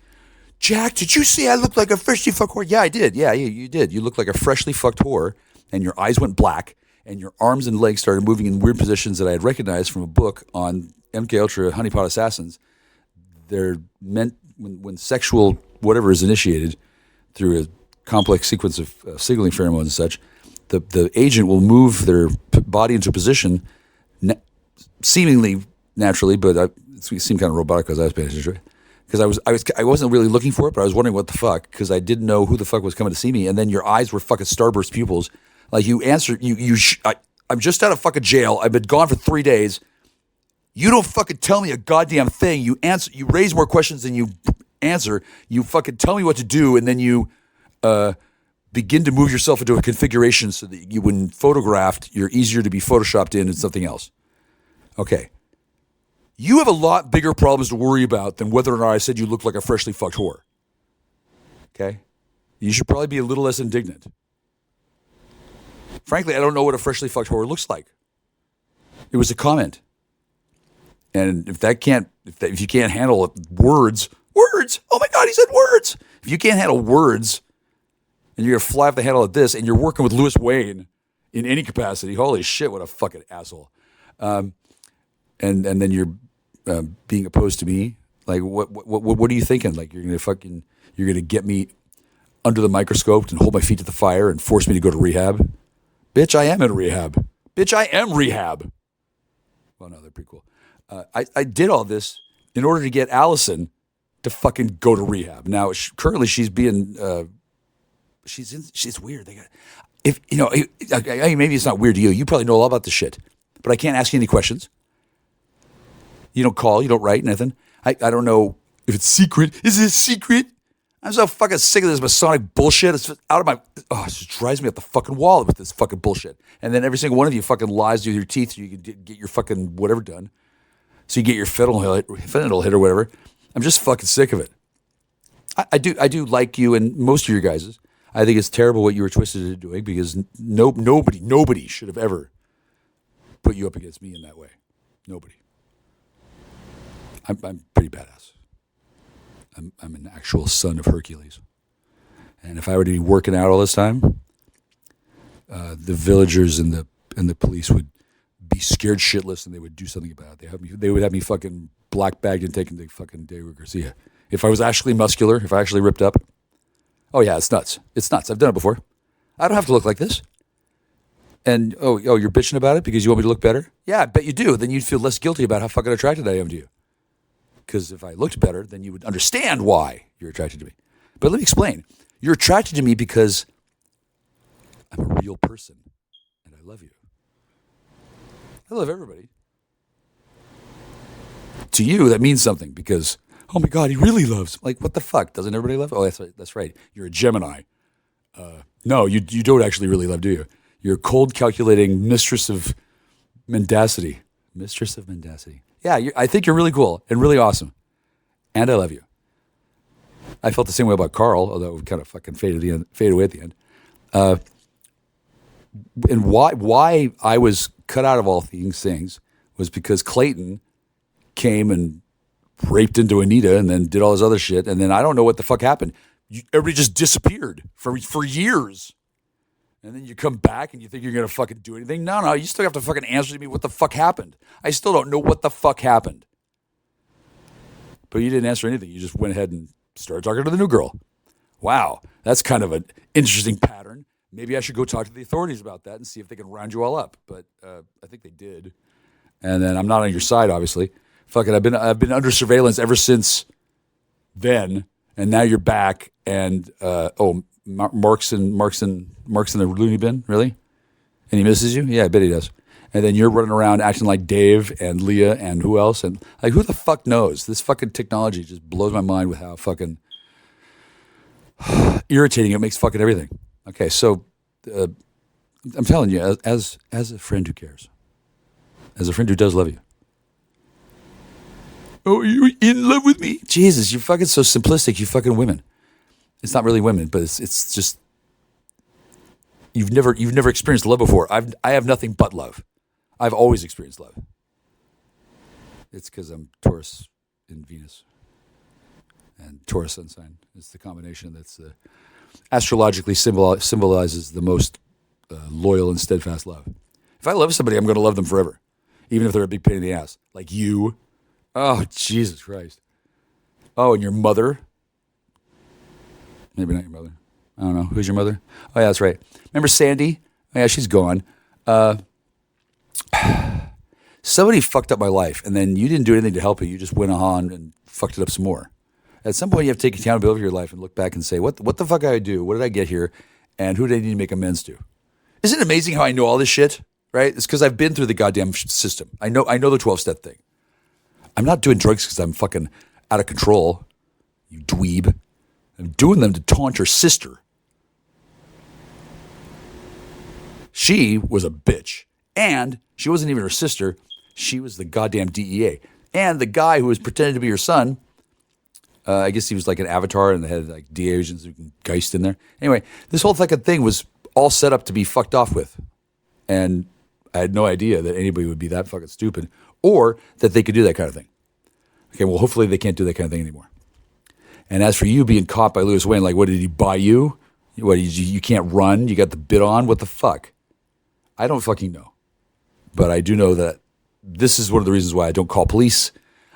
Jack, did you see I looked like a freshly fucked whore? Yeah, I did. Yeah, you did. You looked like a freshly fucked whore, and your eyes went black, and your arms and legs started moving in weird positions that I had recognized from a book on MK Ultra Honeypot Assassins. They're meant when sexual whatever is initiated through a complex sequence of signaling pheromones and such, the agent will move their body into a position seemingly naturally, but it seemed kind of robotic because I was paying attention to it. Because I wasn't really looking for it, but I was wondering what the fuck, because I didn't know who the fuck was coming to see me. And then your eyes were fucking starburst pupils. Like you answered, I'm just out of fucking jail. I've been gone for 3 days. You don't fucking tell me a goddamn thing. You raise more questions than you answer. You fucking tell me what to do, and then you begin to move yourself into a configuration so that you, when photographed, you're easier to be photoshopped in and something else. Okay. You have a lot bigger problems to worry about than whether or not I said you look like a freshly fucked whore. Okay? You should probably be a little less indignant. Frankly, I don't know what a freshly fucked whore looks like. It was a comment. And if you can't handle it, words, oh my God, he said words. If you can't handle words and you're going to fly off the handle at this and you're working with Louis Wayne in any capacity, holy shit, what a fucking asshole. And then you're being opposed to me. Like, what are you thinking? Like, you're gonna get me under the microscope and hold my feet to the fire and force me to go to rehab? Bitch, I am in rehab. Bitch, I am rehab. Well, no, they're pretty cool. I did all this in order to get Allison to fucking go to rehab. Now, currently she's being, she's weird. Maybe it's not weird to you. You probably know all about this shit, but I can't ask you any questions. You don't call, you don't write, nothing. I don't know if it's secret. Is it a secret? I'm so fucking sick of this Masonic bullshit. It's out of my, it just drives me up the fucking wall with this fucking bullshit. And then every single one of you fucking lies with your teeth so you can get your fucking whatever done. So you get your fentanyl hit or whatever. I'm just fucking sick of it. I do like you and most of your guys'. I think it's terrible what you were twisted into doing because nobody should have ever put you up against me in that way. Nobody. I'm pretty badass. I'm an actual son of Hercules. And if I were to be working out all this time, the villagers and the police would be scared shitless and they would do something about it. They would have me fucking black bagged and taken to fucking David Garcia. If I was actually muscular, if I actually ripped up, oh yeah, it's nuts. It's nuts. I've done it before. I don't have to look like this. And oh, you're bitching about it because you want me to look better? Yeah, I bet you do. Then you'd feel less guilty about how fucking attracted I am to you. Because if I looked better, then you would understand why you're attracted to me. But let me explain. You're attracted to me because I'm a real person and I love you. I love everybody. To you, that means something because, oh my God, he really loves. Like, what the fuck? Doesn't everybody love? Oh, that's right. You're a Gemini. No, you don't actually really love, do you? You're a cold, calculating mistress of mendacity. Mistress of mendacity. Yeah, I think you're really cool and really awesome. And I love you. I felt the same way about Carl, although it kind of fucking faded away at the end. And why I was cut out of all these things was because Clayton came and raped into Anita and then did all this other shit. And then I don't know what the fuck happened. Everybody just disappeared for years. And then you come back and you think you're going to fucking do anything? No, you still have to fucking answer to me what the fuck happened. I still don't know what the fuck happened. But you didn't answer anything. You just went ahead and started talking to the new girl. Wow, that's kind of an interesting pattern. Maybe I should go talk to the authorities about that and see if they can round you all up. But I think they did. And then I'm not on your side, obviously. Fuck it, I've been under surveillance ever since then, and now you're back. And Mark's in the loony bin, really? And he misses you? Yeah, I bet he does. And then you're running around acting like Dave and Leah and who else? And like, who the fuck knows? This fucking technology just blows my mind with how fucking irritating it makes fucking everything. Okay, so I'm telling you, as a friend who cares, as a friend who does love you. Oh, are you in love with me? Jesus, you're fucking so simplistic, you fucking women. It's not really women, but it's just you've never experienced love before. I have nothing but love. I've always experienced love. It's because I'm Taurus in Venus. And Taurus sun sign is the combination that's astrologically symbolizes the most loyal and steadfast love. If I love somebody, I'm going to love them forever, even if they're a big pain in the ass, like you. Oh, Jesus Christ. Oh, and your mother. Maybe not your mother. I don't know. Who's your mother? Oh, yeah, that's right. Remember Sandy? Oh, yeah, she's gone. Somebody fucked up my life, and then you didn't do anything to help it. You just went on and fucked it up some more. At some point, you have to take accountability for your life and look back and say, what the fuck did I do? What did I get here? And who did I need to make amends to? Isn't it amazing how I know all this shit, right? It's because I've been through the goddamn system. I know the 12-step thing. I'm not doing drugs because I'm fucking out of control, you dweeb. I'm doing them to taunt your sister. She was a bitch. And she wasn't even her sister. She was the goddamn DEA. And the guy who was pretending to be her son, I guess he was like an avatar and they had like DEA agents and Geist in there. Anyway, this whole fucking thing was all set up to be fucked off with. And I had no idea that anybody would be that fucking stupid or that they could do that kind of thing. Okay, well, hopefully they can't do that kind of thing anymore. And as for you being caught by Lewis Wayne, like, what, did he buy you? What, you can't run? You got the bit on? What the fuck? I don't fucking know. But I do know that this is one of the reasons why I don't call police.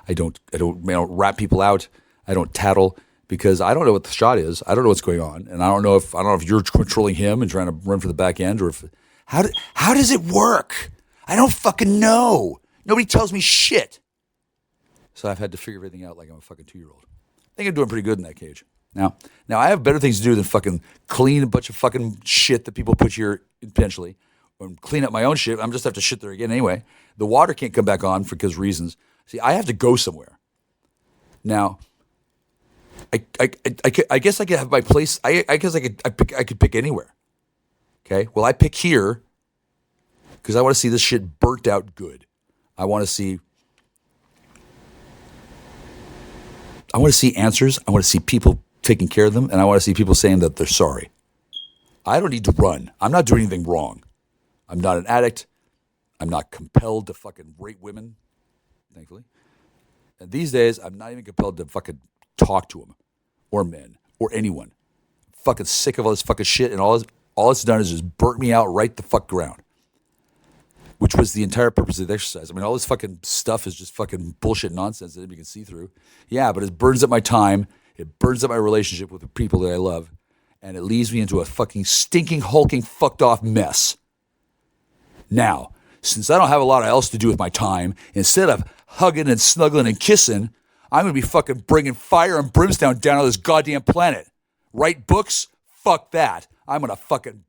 I don't rat people out. I don't tattle because I don't know what the shot is. I don't know what's going on. And I don't know if you're controlling him and trying to run for the back end or if how does it work? I don't fucking know. Nobody tells me shit. So I've had to figure everything out like I'm a fucking 2-year-old. I think I'm doing pretty good in that cage. Now I have better things to do than fucking clean a bunch of fucking shit that people put here intentionally, or clean up my own shit. I'm just have to shit there again anyway. The water can't come back on because reasons. See, I have to go somewhere. Now, I guess I could have my place. I guess I could pick anywhere. Okay, well I pick here because I want to see this shit burnt out good. I want to see answers. I want to see people taking care of them. And I want to see people saying that they're sorry. I don't need to run. I'm not doing anything wrong. I'm not an addict. I'm not compelled to fucking rape women, thankfully. And these days, I'm not even compelled to fucking talk to them or men or anyone. I'm fucking sick of all this fucking shit. And all it's done is just burnt me out right the fuck ground. Which was the entire purpose of the exercise. I mean, all this fucking stuff is just fucking bullshit nonsense that you can see through. Yeah, but it burns up my time. It burns up my relationship with the people that I love. And it leaves me into a fucking stinking, hulking, fucked off mess. Now, since I don't have a lot else to do with my time, instead of hugging and snuggling and kissing, I'm going to be fucking bringing fire and brimstone down on this goddamn planet. Write books? Fuck that. I'm going to fucking...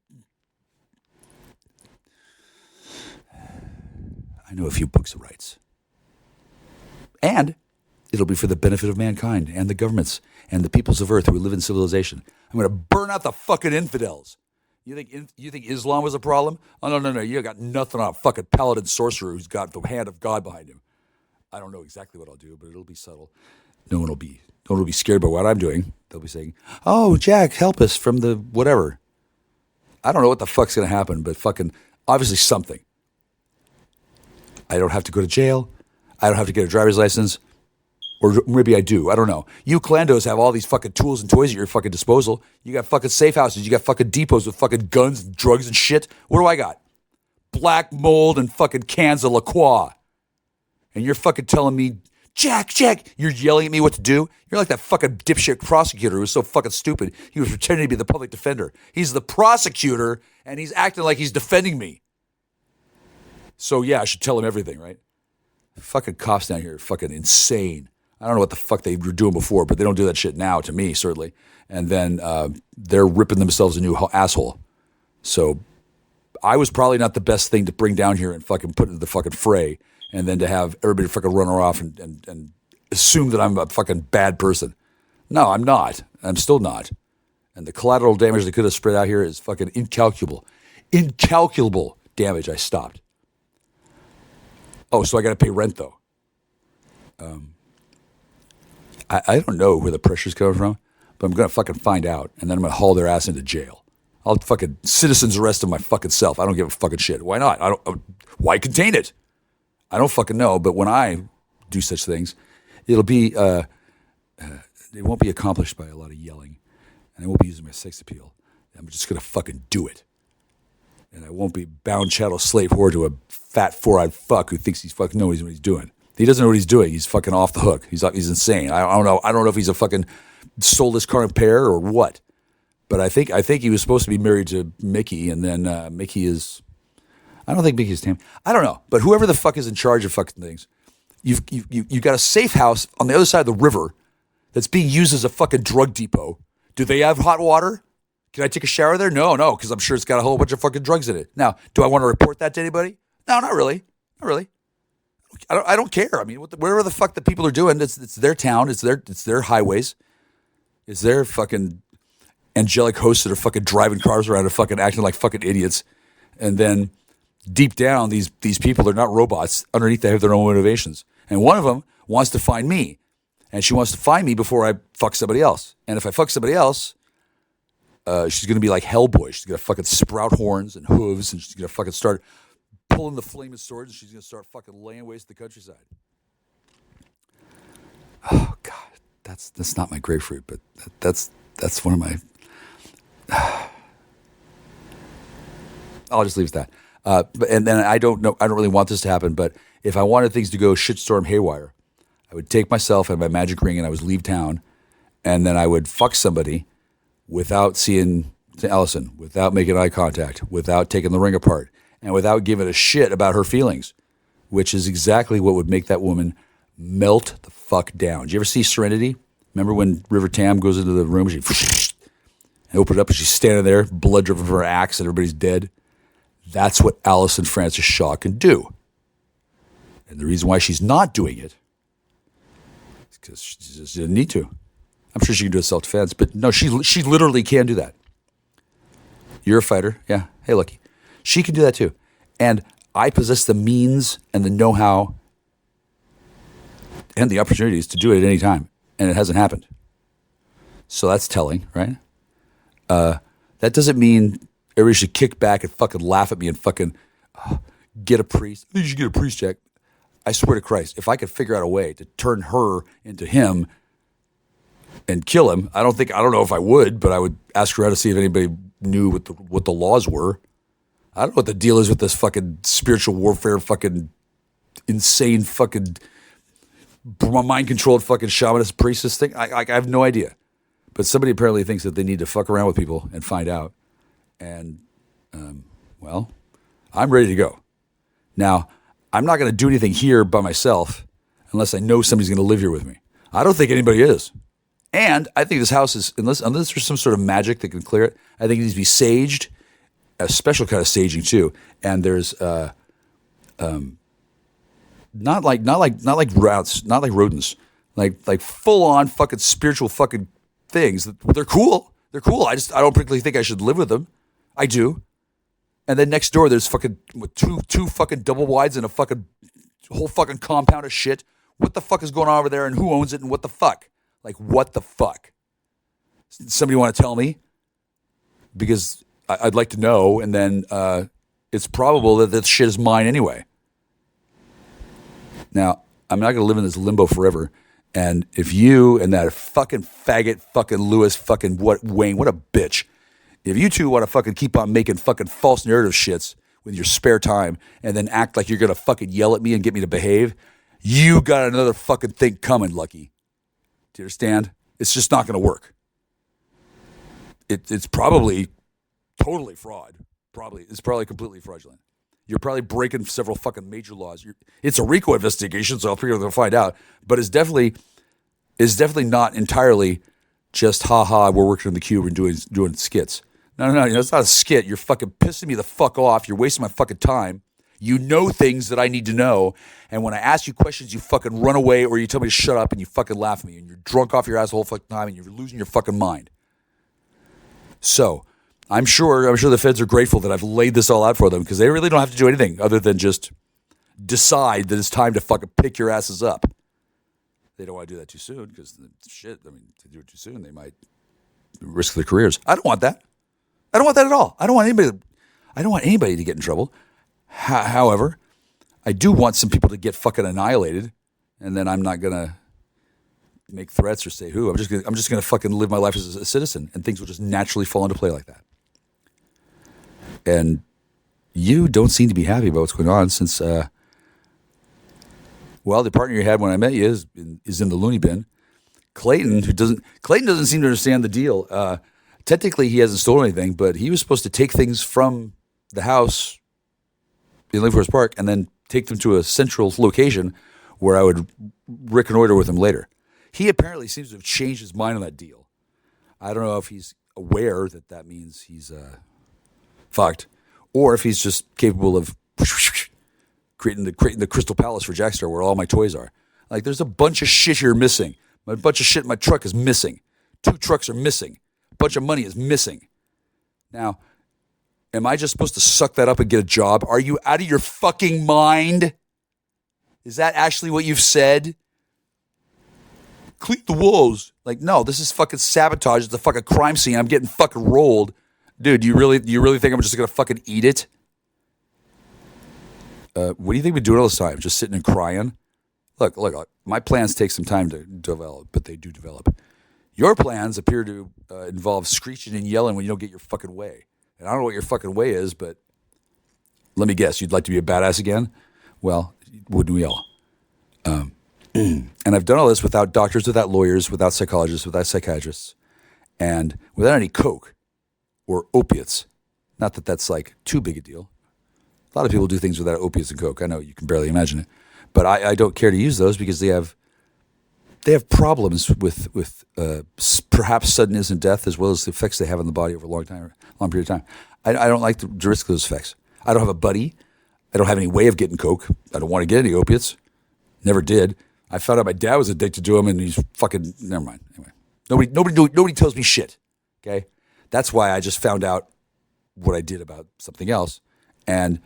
I know a few books of rights. And it'll be for the benefit of mankind and the governments and the peoples of Earth who live in civilization. I'm going to burn out the fucking infidels. You think Islam was a problem? Oh, no. You got nothing on a fucking paladin sorcerer who's got the hand of God behind him. I don't know exactly what I'll do, but it'll be subtle. No one will be scared by what I'm doing. They'll be saying, oh, Jack, help us from the whatever. I don't know what the fuck's going to happen, but fucking obviously something. I don't have to go to jail. I don't have to get a driver's license. Or maybe I do. I don't know. You Clandos have all these fucking tools and toys at your fucking disposal. You got fucking safe houses. You got fucking depots with fucking guns and drugs and shit. What do I got? Black mold and fucking cans of La Croix. And you're fucking telling me Jack, you're yelling at me what to do? You're like that fucking dipshit prosecutor who was so fucking stupid. He was pretending to be the public defender. He's the prosecutor, and he's acting like he's defending me. So, yeah, I should tell him everything, right? Fucking cops down here are fucking insane. I don't know what the fuck they were doing before, but they don't do that shit now, to me, certainly. And then they're ripping themselves a new asshole. So I was probably not the best thing to bring down here and fucking put into the fucking fray, and then to have everybody fucking run her off and assume that I'm a fucking bad person. No, I'm not. I'm still not. And the collateral damage that could have spread out here is fucking incalculable. Incalculable damage. I stopped. Oh, so I got to pay rent, though. I don't know where the pressure's coming from, but I'm going to fucking find out, and then I'm going to haul their ass into jail. I'll fucking citizen's arrest them my fucking self. I don't give a fucking shit. Why not? Why contain it? I don't fucking know, but when I do such things, it'll be, it won't be accomplished by a lot of yelling, and I won't be using my sex appeal. I'm just going to fucking do it. And I won't be bound chattel slave whore to a fat four-eyed fuck who thinks he's fucking knows what he's doing. He doesn't know what he's doing. He's fucking off the hook. He's insane. I don't know. I don't know if he's a fucking soulless carnal pair or what. But I think he was supposed to be married to Mickey, and then Mickey is. I don't think Mickey's Tam. I don't know. But whoever the fuck is in charge of fucking things, you've got a safe house on the other side of the river that's being used as a fucking drug depot. Do they have hot water? Can I take a shower there? No, because I'm sure it's got a whole bunch of fucking drugs in it. Now, do I want to report that to anybody? No, not really. Not really. I don't care. I mean, whatever the fuck the people are doing, it's their town, it's their highways, it's their fucking angelic hosts that are fucking driving cars around and fucking acting like fucking idiots. And then deep down, these people are not robots. Underneath, they have their own motivations. And one of them wants to find me, and she wants to find me before I fuck somebody else. And if I fuck somebody else, she's going to be like Hellboy. She's going to fucking sprout horns and hooves, and she's going to fucking start pulling the flaming swords, and she's going to start fucking laying waste the countryside. Oh, God. That's not my grapefruit, but that's one of my... I'll just leave it at that. And then I don't really want this to happen, but if I wanted things to go shitstorm haywire, I would take myself and my magic ring and I would leave town, and then I would fuck somebody without seeing Allison, without making eye contact, without taking the ring apart, and without giving a shit about her feelings, which is exactly what would make that woman melt the fuck down. Did you ever see Serenity? Remember when River Tam goes into the room, she opened it up and she's standing there, blood dripping from her axe, and everybody's dead? That's what Allison Francis Shaw can do. And the reason why she's not doing it is because she just didn't need to. I'm sure she can do it self-defense, but no, she literally can do that. You're a fighter. Yeah. Hey, Lucky. She can do that too. And I possess the means and the know-how and the opportunities to do it at any time. And it hasn't happened. So that's telling, right? That doesn't mean everybody should kick back and fucking laugh at me and fucking get a priest. You should get a priest, Jack. I swear to Christ, if I could figure out a way to turn her into him and kill him, I don't know if I would, but I would ask her out to see if anybody knew what the laws were. I don't know what the deal is with this fucking spiritual warfare, fucking insane, fucking mind-controlled fucking shamanist priestess thing. I have no idea. But somebody apparently thinks that they need to fuck around with people and find out. And, well, I'm ready to go. Now, I'm not going to do anything here by myself unless I know somebody's going to live here with me. I don't think anybody is. And I think this house is, unless there's some sort of magic that can clear it, I think it needs to be saged, a special kind of saging too. And there's not like rats, not like rodents, like full on fucking spiritual fucking things. They're cool. They're cool. I don't particularly think I should live with them. I do. And then next door, there's fucking two fucking double wides and a fucking whole fucking compound of shit. What the fuck is going on over there, and who owns it, and what the fuck? Like, what the fuck? Somebody want to tell me? Because I'd like to know, and then it's probable that this shit is mine anyway. Now, I'm not going to live in this limbo forever. And if you and that fucking faggot, fucking Lewis, fucking Wayne, what a bitch. If you two want to fucking keep on making fucking false narrative shits with your spare time and then act like you're going to fucking yell at me and get me to behave, you got another fucking thing coming, Lucky. Do you understand? It's just not going to work. It's probably totally fraud. It's probably completely fraudulent. You're probably breaking several fucking major laws. It's a RICO investigation, so people are going to find out. But it's definitely not entirely just we're working in the cube and doing skits. No, it's not a skit. You're fucking pissing me the fuck off. You're wasting my fucking time. You know things that I need to know, and when I ask you questions, you fucking run away or you tell me to shut up and you fucking laugh at me and you're drunk off your ass the whole fucking time and you're losing your fucking mind. So, I'm sure the feds are grateful that I've laid this all out for them because they really don't have to do anything other than just decide that it's time to fucking pick your asses up. They don't want to do that too soon because if they do it too soon, they might risk their careers. I don't want that. I don't want that at all. I don't want anybody to get in trouble. However, I do want some people to get fucking annihilated, and then I'm not gonna make threats or say who. I'm just gonna fucking live my life as a citizen, and things will just naturally fall into play like that. And you don't seem to be happy about what's going on since, the partner you had when I met you is in the loony bin. Clayton doesn't seem to understand the deal. Technically, he hasn't stolen anything, but he was supposed to take things from the house in Lake Forest Park and then take them to a central location where I would reconnoiter with him later. He apparently seems to have changed his mind on that deal. I don't know if he's aware that means he's fucked, or if he's just capable of creating the Crystal Palace for Jackstar where all my toys are. Like, there's a bunch of shit here missing. A bunch of shit in my truck is missing. 2 trucks are missing. A bunch of money is missing. Now, am I just supposed to suck that up and get a job? Are you out of your fucking mind? Is that actually what you've said? Clean the walls. Like, no, this is fucking sabotage. It's a fucking crime scene. I'm getting fucking rolled. Dude, you really think I'm just going to fucking eat it? What do you think we're doing all this time? Just sitting and crying? Look, my plans take some time to develop, but they do develop. Your plans appear to involve screeching and yelling when you don't get your fucking way. And I don't know what your fucking way is, but let me guess. You'd like to be a badass again? Well, wouldn't we all? And I've done all this without doctors, without lawyers, without psychologists, without psychiatrists, and without any coke or opiates. Not that that's like too big a deal. A lot of people do things without opiates and coke. I know you can barely imagine it, but I don't care to use those because they have problems with perhaps sudden instant death as well as the effects they have on the body over a long period of time. I don't like to risk those effects. I don't have a buddy. I don't have any way of getting coke. I don't want to get any opiates. Never did. I found out my dad was addicted to them, and he's fucking never mind. Anyway, nobody tells me shit. Okay, that's why I just found out what I did about something else, and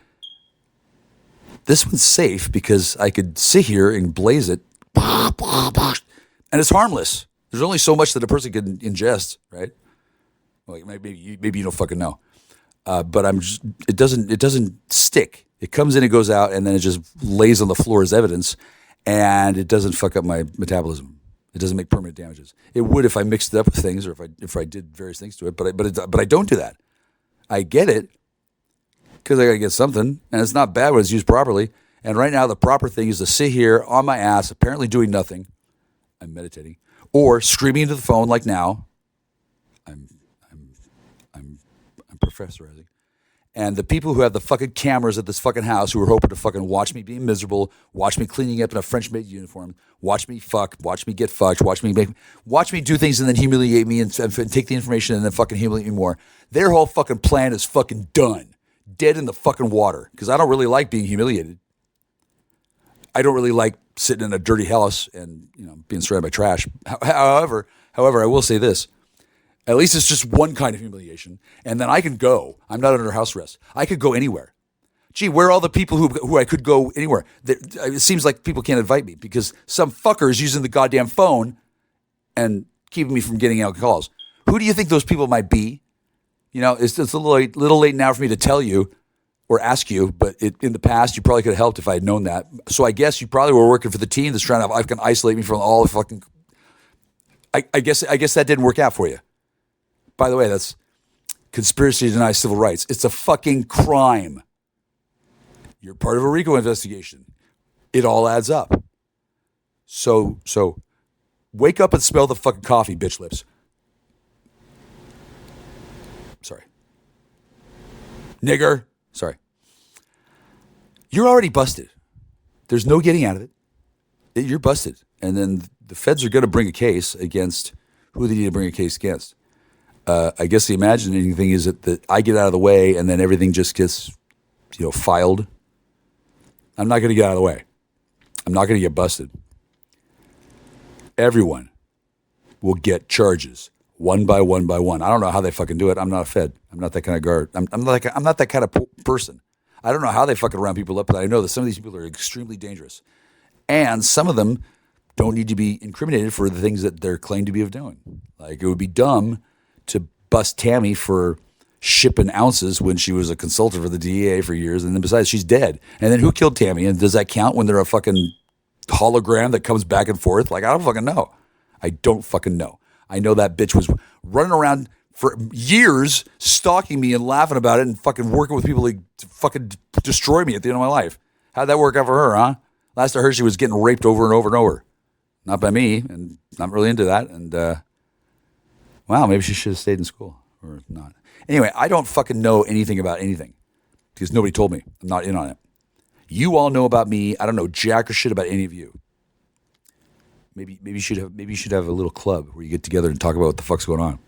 this one's safe because I could sit here and blaze it, and it's harmless. There's only so much that a person can ingest, right? Well, maybe you don't fucking know, but it doesn't stick. It comes in, it goes out, and then it just lays on the floor as evidence, and it doesn't fuck up my metabolism. It doesn't make permanent damages. It would if I mixed it up with things or if I did various things to it, but I don't do that. I get it because I got to get something, and it's not bad when it's used properly. And right now, the proper thing is to sit here on my ass, apparently doing nothing. I'm meditating, or screaming into the phone like now. I'm professorizing. And the people who have the fucking cameras at this fucking house who are hoping to fucking watch me being miserable, watch me cleaning up in a French maid uniform, watch me fuck, watch me get fucked, watch me do things and then humiliate me and take the information and then fucking humiliate me more. Their whole fucking plan is fucking done. Dead in the fucking water. Because I don't really like being humiliated. I don't really like sitting in a dirty house and being surrounded by trash. However, I will say this. At least it's just one kind of humiliation. And then I can go. I'm not under house arrest. I could go anywhere. Gee, where are all the people who I could go anywhere? It seems like people can't invite me because some fucker is using the goddamn phone and keeping me from getting out calls. Who do you think those people might be? It's a little late now for me to tell you or ask you, but in the past, you probably could have helped if I had known that. So I guess you probably were working for the team that's trying to isolate me from all the fucking... I guess that didn't work out for you. By the way, that's conspiracy to deny civil rights. It's a fucking crime. You're part of a RICO investigation. It all adds up. So wake up and smell the fucking coffee, bitch lips. Sorry. Nigger. Sorry. You're already busted. There's no getting out of it. You're busted. And then the feds are going to bring a case against who they need to bring a case against. I guess the imagining thing is that I get out of the way and then everything just gets, filed. I'm not going to get out of the way. I'm not going to get busted. Everyone will get charges one by one by one. I don't know how they fucking do it. I'm not a Fed. I'm not that kind of guard. I'm not that kind of person. I don't know how they fucking round people up, but I know that some of these people are extremely dangerous. And some of them don't need to be incriminated for the things that they're claimed to be doing. Like, it would be dumb to bust Tammy for shipping ounces when she was a consultant for the DEA for years, and then besides, she's dead. And then who killed Tammy? And does that count when they're a fucking hologram that comes back and forth? Like, I don't fucking know. I don't fucking know. I know that bitch was running around for years, stalking me and laughing about it and fucking working with people to fucking destroy me at the end of my life. How'd that work out for her, huh? Last I heard, she was getting raped over and over and over. Not by me, and not really into that. And, wow, maybe she should have stayed in school or not. Anyway, I don't fucking know anything about anything because nobody told me. I'm not in on it. You all know about me. I don't know jack or shit about any of you. Maybe you should have a little club where you get together and talk about what the fuck's going on.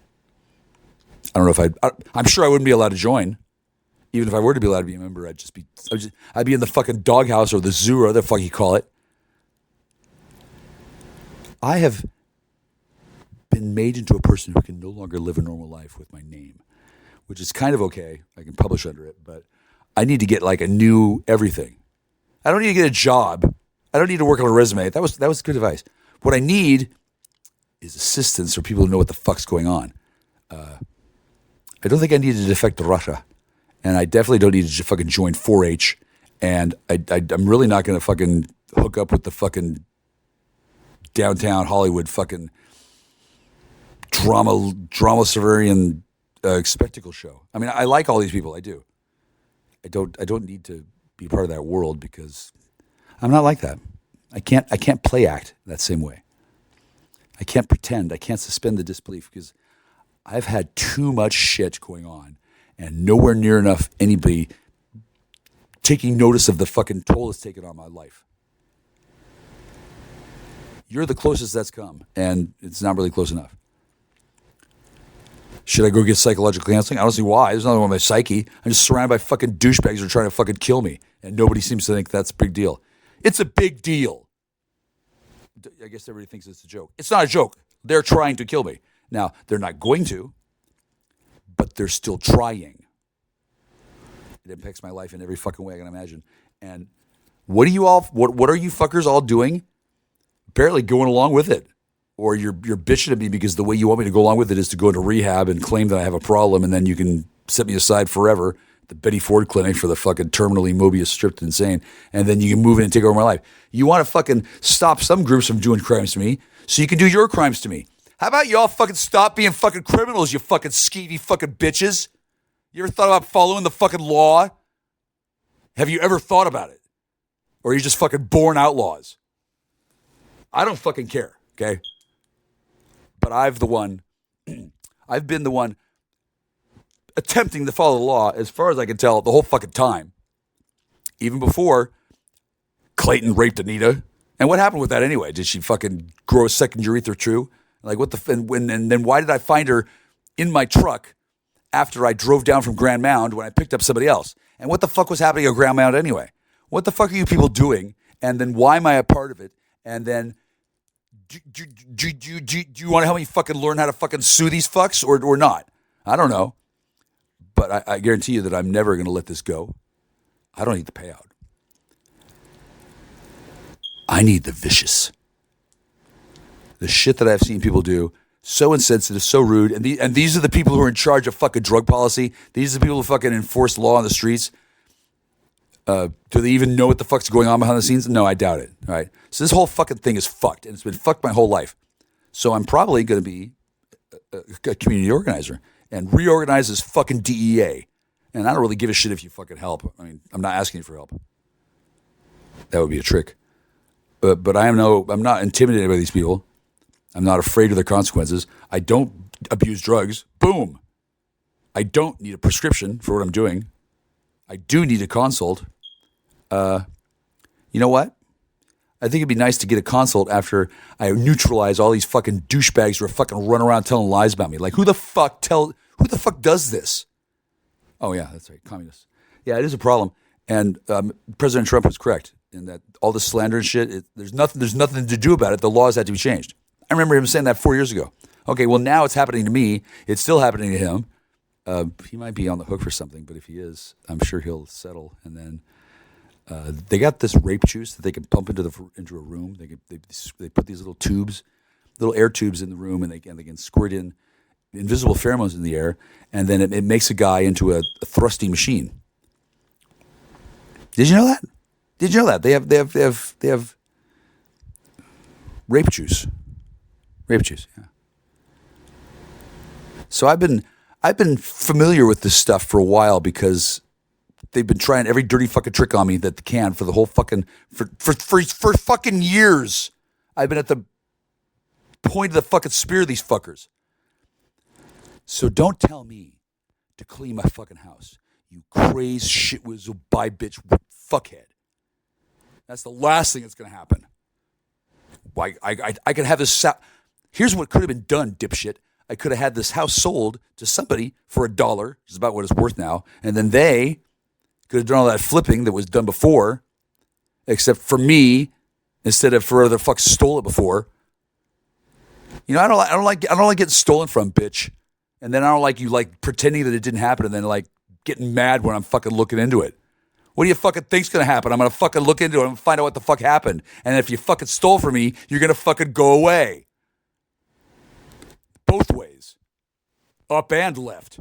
I don't know if I'm sure I wouldn't be allowed to join. Even if I were to be allowed to be a member, I'd be in the fucking doghouse or the zoo or whatever the fuck you call it. I have been made into a person who can no longer live a normal life with my name, which is kind of okay. I can publish under it, but I need to get like a new everything. I don't need to get a job. I don't need to work on a resume. That was good advice. What I need is assistance or people who know what the fuck's going on. I don't think I need to defect to Russia, and I definitely don't need to fucking join 4-H, and I'm really not going to fucking hook up with the fucking downtown Hollywood fucking drama Severian spectacle show. I mean, I like all these people. I do. I don't need to be part of that world because I'm not like that. I can't play act that same way. I can't pretend. I can't suspend the disbelief because I've had too much shit going on and nowhere near enough anybody taking notice of the fucking toll it's taken on my life. You're the closest that's come, and it's not really close enough. Should I go get psychological counseling? I don't see why. There's nothing wrong with my psyche. I'm just surrounded by fucking douchebags who are trying to fucking kill me, and nobody seems to think that's a big deal. It's a big deal. I guess everybody thinks it's a joke. It's not a joke. They're trying to kill me. Now, they're not going to, but they're still trying. It impacts my life in every fucking way I can imagine. And what are you fuckers all doing? Apparently going along with it. Or you're bitching at me because the way you want me to go along with it is to go into rehab and claim that I have a problem, and then you can set me aside forever, the Betty Ford clinic for the fucking terminally Mobius stripped insane, and then you can move in and take over my life. You want to fucking stop some groups from doing crimes to me so you can do your crimes to me. How about y'all fucking stop being fucking criminals, you fucking skeevy fucking bitches? You ever thought about following the fucking law? Have you ever thought about it? Or are you just fucking born outlaws? I don't fucking care, okay? But I've been the one attempting to follow the law as far as I can tell the whole fucking time. Even before Clayton raped Anita. And what happened with that anyway? Did she fucking grow a second urethra true? Like what the and then why did I find her in my truck after I drove down from Grand Mound when I picked up somebody else? And what the fuck was happening at Grand Mound anyway? What the fuck are you people doing? And then why am I a part of it? And then do you want to help me fucking learn how to fucking sue these fucks or not? I don't know. But I guarantee you that I'm never going to let this go. I don't need the payout. I need the vicious. The shit that I've seen people do, so insensitive, so rude. And these are the people who are in charge of fucking drug policy. These are the people who fucking enforce law on the streets. Do they even know what the fuck's going on behind the scenes? No, I doubt it. All right. So this whole fucking thing is fucked, and it's been fucked my whole life. So I'm probably going to be a community organizer and reorganize this fucking DEA. And I don't really give a shit if you fucking help. I mean, I'm not asking you for help. That would be a trick. but I'm not intimidated by these people. I'm not afraid of the consequences. I don't abuse drugs. Boom. I don't need a prescription for what I'm doing. I do need a consult. You know what? I think it'd be nice to get a consult after I neutralize all these fucking douchebags who are fucking run around telling lies about me. Like, who the fuck does this? Oh yeah, that's right, communists. Yeah, it is a problem. And President Trump was correct in that all this slander and shit. There's nothing to do about it. The laws had to be changed. I remember him saying that 4 years ago. Okay, well now it's happening to me. It's still happening to him. He might be on the hook for something, but if he is, I'm sure he'll settle. And then they got this rape juice that they can pump into a room. They put these little tubes, little air tubes in the room, and they can squirt in invisible pheromones in the air, and then it makes a guy into a thrusting machine. Did you know that? Did you know that they have rape juice? Rape juice, yeah. So I've been familiar with this stuff for a while because they've been trying every dirty fucking trick on me that they can for the whole fucking for fucking years. I've been at the point of the fucking spear of these fuckers. So don't tell me to clean my fucking house, you crazed shitwizzle bi bitch fuckhead. That's the last thing that's gonna happen. Why I could have this. Here's what could have been done, dipshit. I could have had this house sold to somebody for $1, which is about what it's worth now, and then they could have done all that flipping that was done before, except for me, instead of for whoever the fuck stole it before. You know, I don't like getting stolen from, bitch. And then I don't like you like pretending that it didn't happen, and then like getting mad when I'm fucking looking into it. What do you fucking think's gonna happen? I'm gonna fucking look into it and find out what the fuck happened. And if you fucking stole from me, you're gonna fucking go away. Both ways. Up and left.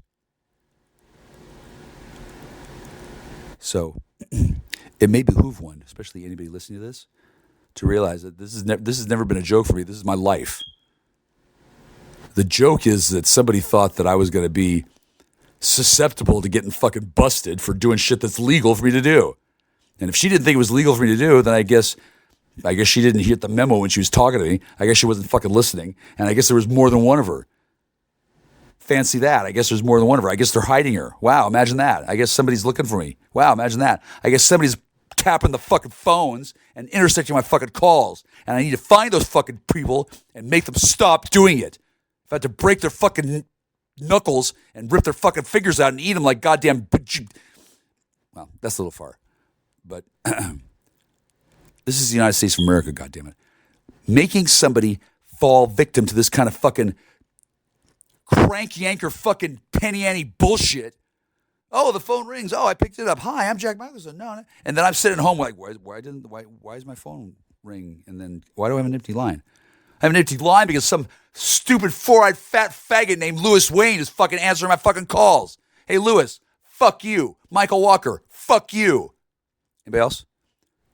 So it may behoove one, especially anybody listening to this, to realize that this has never been a joke for me. This is my life. The joke is that somebody thought that I was going to be susceptible to getting fucking busted for doing shit that's legal for me to do. And if she didn't think it was legal for me to do, then I guess she didn't hear the memo when she was talking to me. I guess she wasn't fucking listening. And I guess there was more than one of her. Fancy that. I guess there's more than one of her. I guess they're hiding her. Wow, imagine that. I guess somebody's looking for me. Wow, imagine that. I guess somebody's tapping the fucking phones and intersecting my fucking calls. And I need to find those fucking people and make them stop doing it. If I had to break their fucking knuckles and rip their fucking fingers out and eat them like goddamn... Well, that's a little far. But this is the United States of America, goddammit. Making somebody fall victim to this kind of fucking crank yanker fucking penny ante bullshit. Oh, the phone rings. Oh, I picked it up. Hi, I'm Jack Michelson. No. And then I'm sitting at home like, why is my phone ring? And then why do I have an empty line? I have an empty line because some stupid four-eyed fat faggot named Louis Wayne is fucking answering my fucking calls. Hey, Louis, fuck you. Michael Walker, fuck you. Anybody else?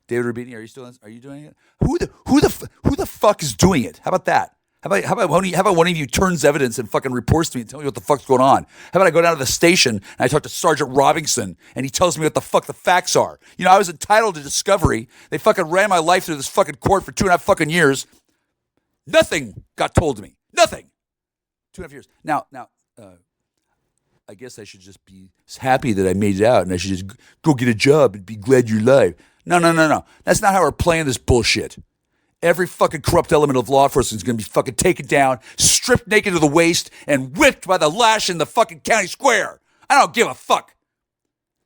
David Rubini, are you doing it? Who the fuck is doing it? How about that? How about one of you turns evidence and fucking reports to me and tells me what the fuck's going on? How about I go down to the station and I talk to Sergeant Robinson and he tells me what the fuck the facts are? You know, I was entitled to discovery. They fucking ran my life through this fucking court for 2.5 fucking years. Nothing got told to me. Nothing. 2.5 years. Now, I guess I should just be happy that I made it out and I should just go get a job and be glad you're alive. No. That's not how we're playing this bullshit. Every fucking corrupt element of law enforcement is going to be fucking taken down, stripped naked to the waist, and whipped by the lash in the fucking county square. I don't give a fuck.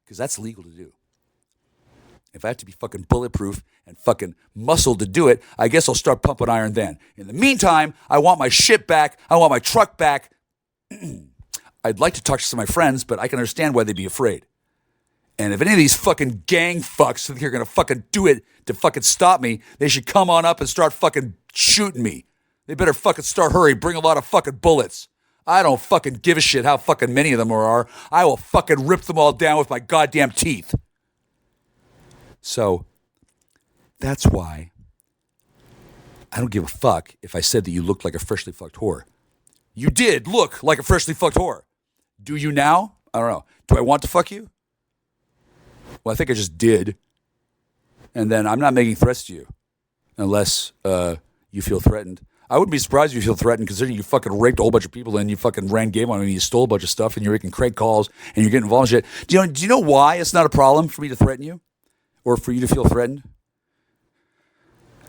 Because that's legal to do. If I have to be fucking bulletproof and fucking muscled to do it, I guess I'll start pumping iron then. In the meantime, I want my shit back. I want my truck back. I'd like to talk to some of my friends, but I can understand why they'd be afraid. And if any of these fucking gang fucks think they're going to fucking do it to fucking stop me, they should come on up and start fucking shooting me. They better fucking start hurry, bring a lot of fucking bullets. I don't fucking give a shit how fucking many of them there are. I will fucking rip them all down with my goddamn teeth. So, that's why I don't give a fuck if I said that you looked like a freshly fucked whore. You did look like a freshly fucked whore. Do you now? I don't know. Do I want to fuck you? Well, I think I just did. And then I'm not making threats to you. unless you feel threatened. I wouldn't be surprised if you feel threatened, considering you fucking raped a whole bunch of people and you fucking ran game on me and you stole a bunch of stuff and you're making crank calls and you're getting involved in shit. Do you know why it's not a problem for me to threaten you or for you to feel threatened?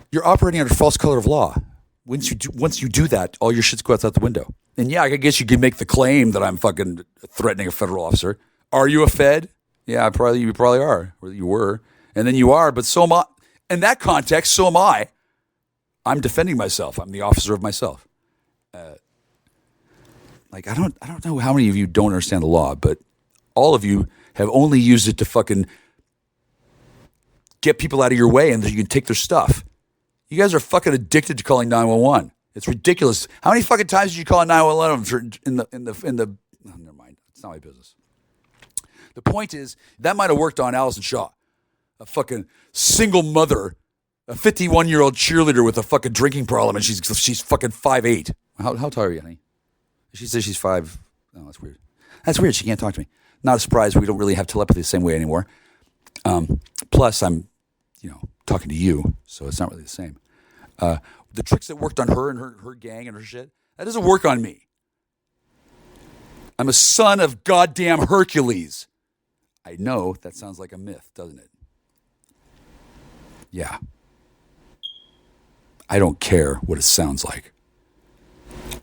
You're operating under false color of law. Once you do that, all your shit goes out the window. And yeah, I guess you can make the claim that I'm fucking threatening a federal officer. Are you a Fed? Yeah, you probably are, or you were, and then you are. But so am I. In that context, so am I. I'm defending myself. I'm the officer of myself. I don't know how many of you don't understand the law, but all of you have only used it to fucking get people out of your way, and you can take their stuff. You guys are fucking addicted to calling 911. It's ridiculous. How many fucking times did you call 911 in the? Oh, never mind. It's not my business. The point is that might have worked on Allison Shaw, a fucking single mother, a 51-year-old cheerleader with a fucking drinking problem, and she's fucking 5'8". How tall are you, honey? She says she's 5. Oh, that's weird. That's weird. She can't talk to me. Not a surprise. We don't really have telepathy the same way anymore. Plus, I'm, talking to you, so it's not really the same. The tricks that worked on her and her gang and her shit, that doesn't work on me. I'm a son of goddamn Hercules. I know that sounds like a myth, doesn't it? Yeah. I don't care what it sounds like.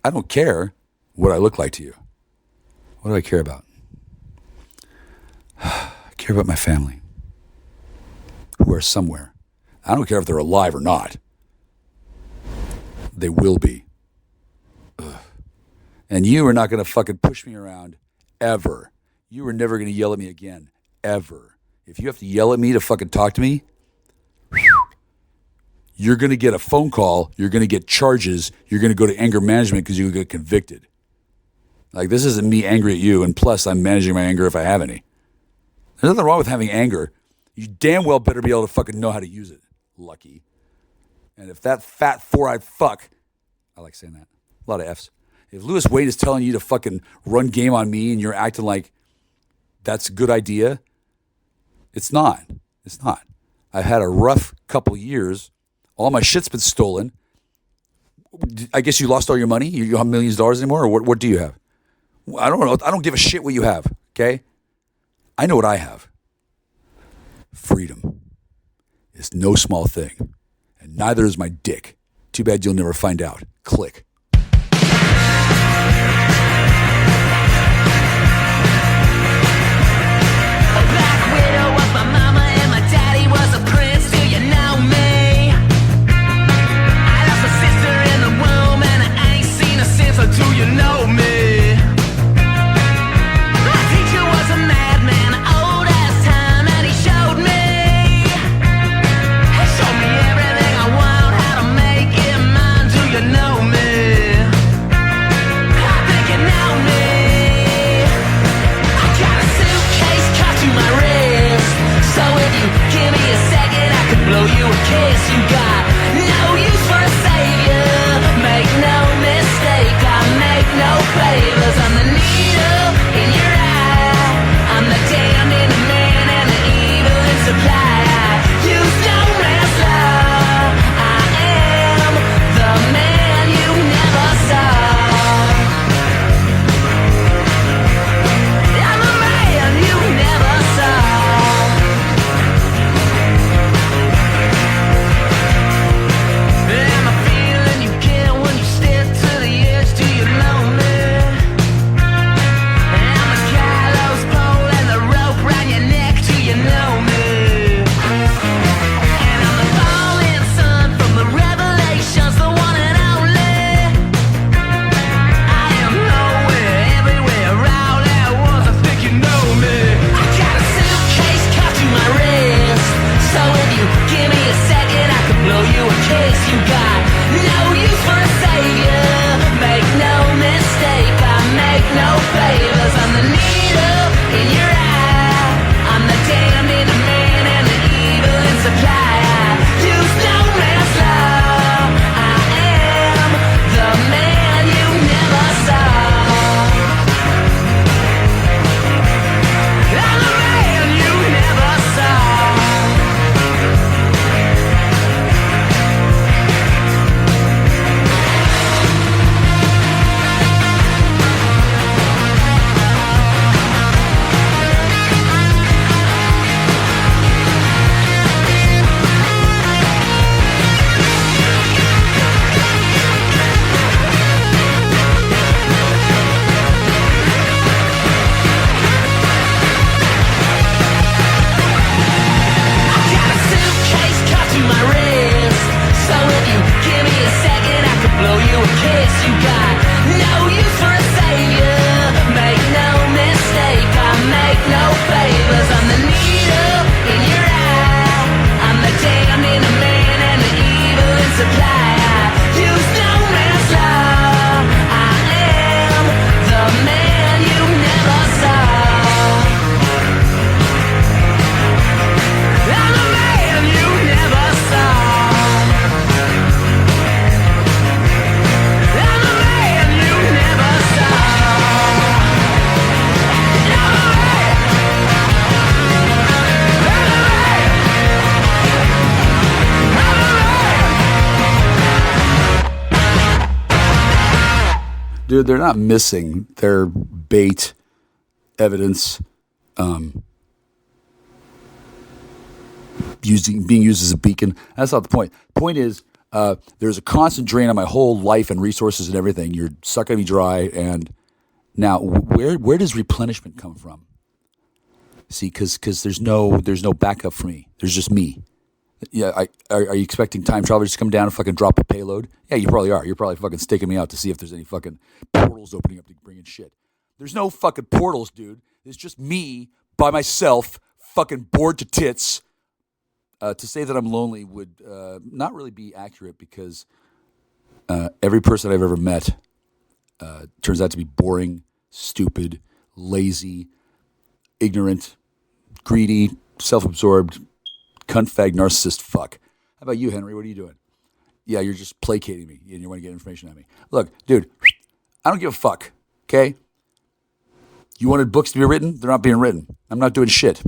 I don't care what I look like to you. What do I care about? I care about my family, who are somewhere. I don't care if they're alive or not. They will be. Ugh. And you are not going to fucking push me around ever. You are never going to yell at me again, ever. If you have to yell at me to fucking talk to me, you're going to get a phone call. You're going to get charges. You're going to go to anger management because you get convicted. Like, this isn't me angry at you, and plus I'm managing my anger if I have any. There's nothing wrong with having anger. You damn well better be able to fucking know how to use it, lucky. And if that fat four-eyed fuck, I like saying that, a lot of F's. If Lewis Wade is telling you to fucking run game on me and you're acting like that's a good idea, it's not. It's not. I've had a rough couple years. All my shit's been stolen. I guess you lost all your money? You don't have millions of dollars anymore? Or what do you have? I don't know. I don't give a shit what you have, okay? I know what I have. Freedom is no small thing. And neither is my dick. Too bad you'll never find out. Click. Do you know me? My teacher was a madman, old as time, and he showed me. He showed me everything I want, how to make it mine. Do you know me? Dude, they're not missing. They're bait, evidence, being used as a beacon. That's not the point. The point is, there's a constant drain on my whole life and resources and everything. You're sucking me dry. And now, where does replenishment come from? See, because there's no backup for me. There's just me. Yeah, are you expecting time travelers to come down and fucking drop a payload? Yeah, you probably are. You're probably fucking staking me out to see if there's any fucking portals opening up to bring in shit. There's no fucking portals, dude. It's just me by myself, fucking bored to tits. To say that I'm lonely would not really be accurate because every person I've ever met turns out to be boring, stupid, lazy, ignorant, greedy, self-absorbed, cunt fag narcissist fuck. How about you, Henry? What are you doing? Yeah, you're just placating me and you want to get information out of me. Look, dude, I don't give a fuck, okay? You wanted books to be written? They're not being written. I'm not doing shit.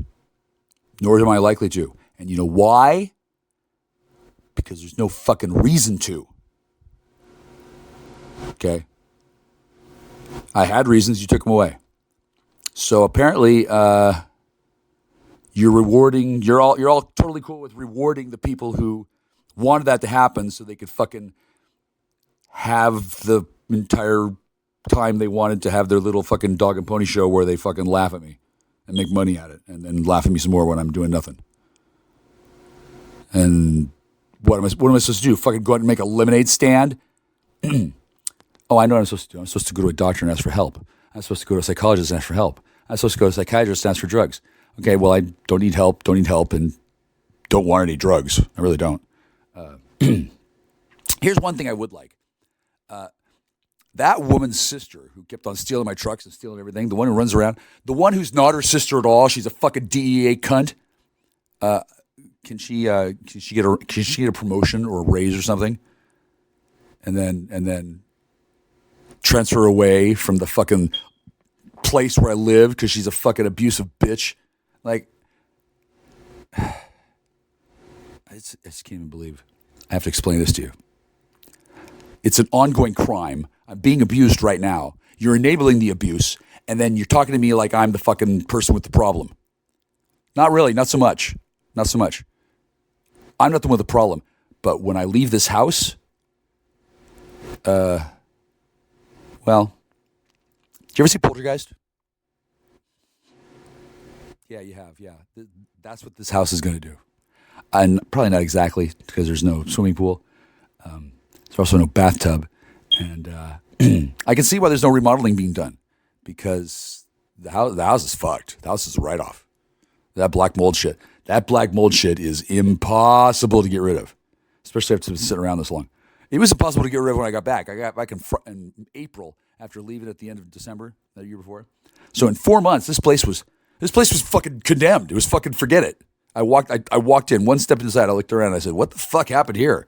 Nor am I likely to. And you know why? Because there's no fucking reason to. Okay? I had reasons, you took them away. So apparently, you're all totally cool with rewarding the people who wanted that to happen so they could fucking have the entire time they wanted to have their little fucking dog and pony show where they fucking laugh at me and make money at it and then laugh at me some more when I'm doing nothing. And what am I supposed to do? Fucking go out and make a lemonade stand? Oh, I know what I'm supposed to do. I'm supposed to go to a doctor and ask for help. I'm supposed to go to a psychologist and ask for help. I'm supposed to go to a psychiatrist and ask for drugs. Okay, well, I don't need help, and don't want any drugs. I really don't. Here's one thing I would like. That woman's sister who kept on stealing my trucks and stealing everything, the one who runs around, the one who's not her sister at all, she's a fucking DEA cunt. Can she get a promotion or a raise or something? And then transfer away from the fucking place where I live because she's a fucking abusive bitch. Like, I just can't even believe I have to explain this to you. It's an ongoing crime. I'm being abused right now. You're enabling the abuse, and then you're talking to me like I'm the fucking person with the problem. Not really, not so much. Not so much. I'm not the one with the problem. But when I leave this house, well, did you ever see Poltergeist? Yeah, you have, yeah. That's what this house is going to do. And probably not exactly, because there's no swimming pool. There's also no bathtub. And I can see why there's no remodeling being done, because the house is fucked. The house is a write-off. That black mold shit is impossible to get rid of, especially after sitting around this long. It was impossible to get rid of when I got back. I got back in April after leaving at the end of December that year before. So in 4 months, this place was fucking condemned. It was fucking forget it. I walked in, one step inside, I looked around, and I said, what the fuck happened here?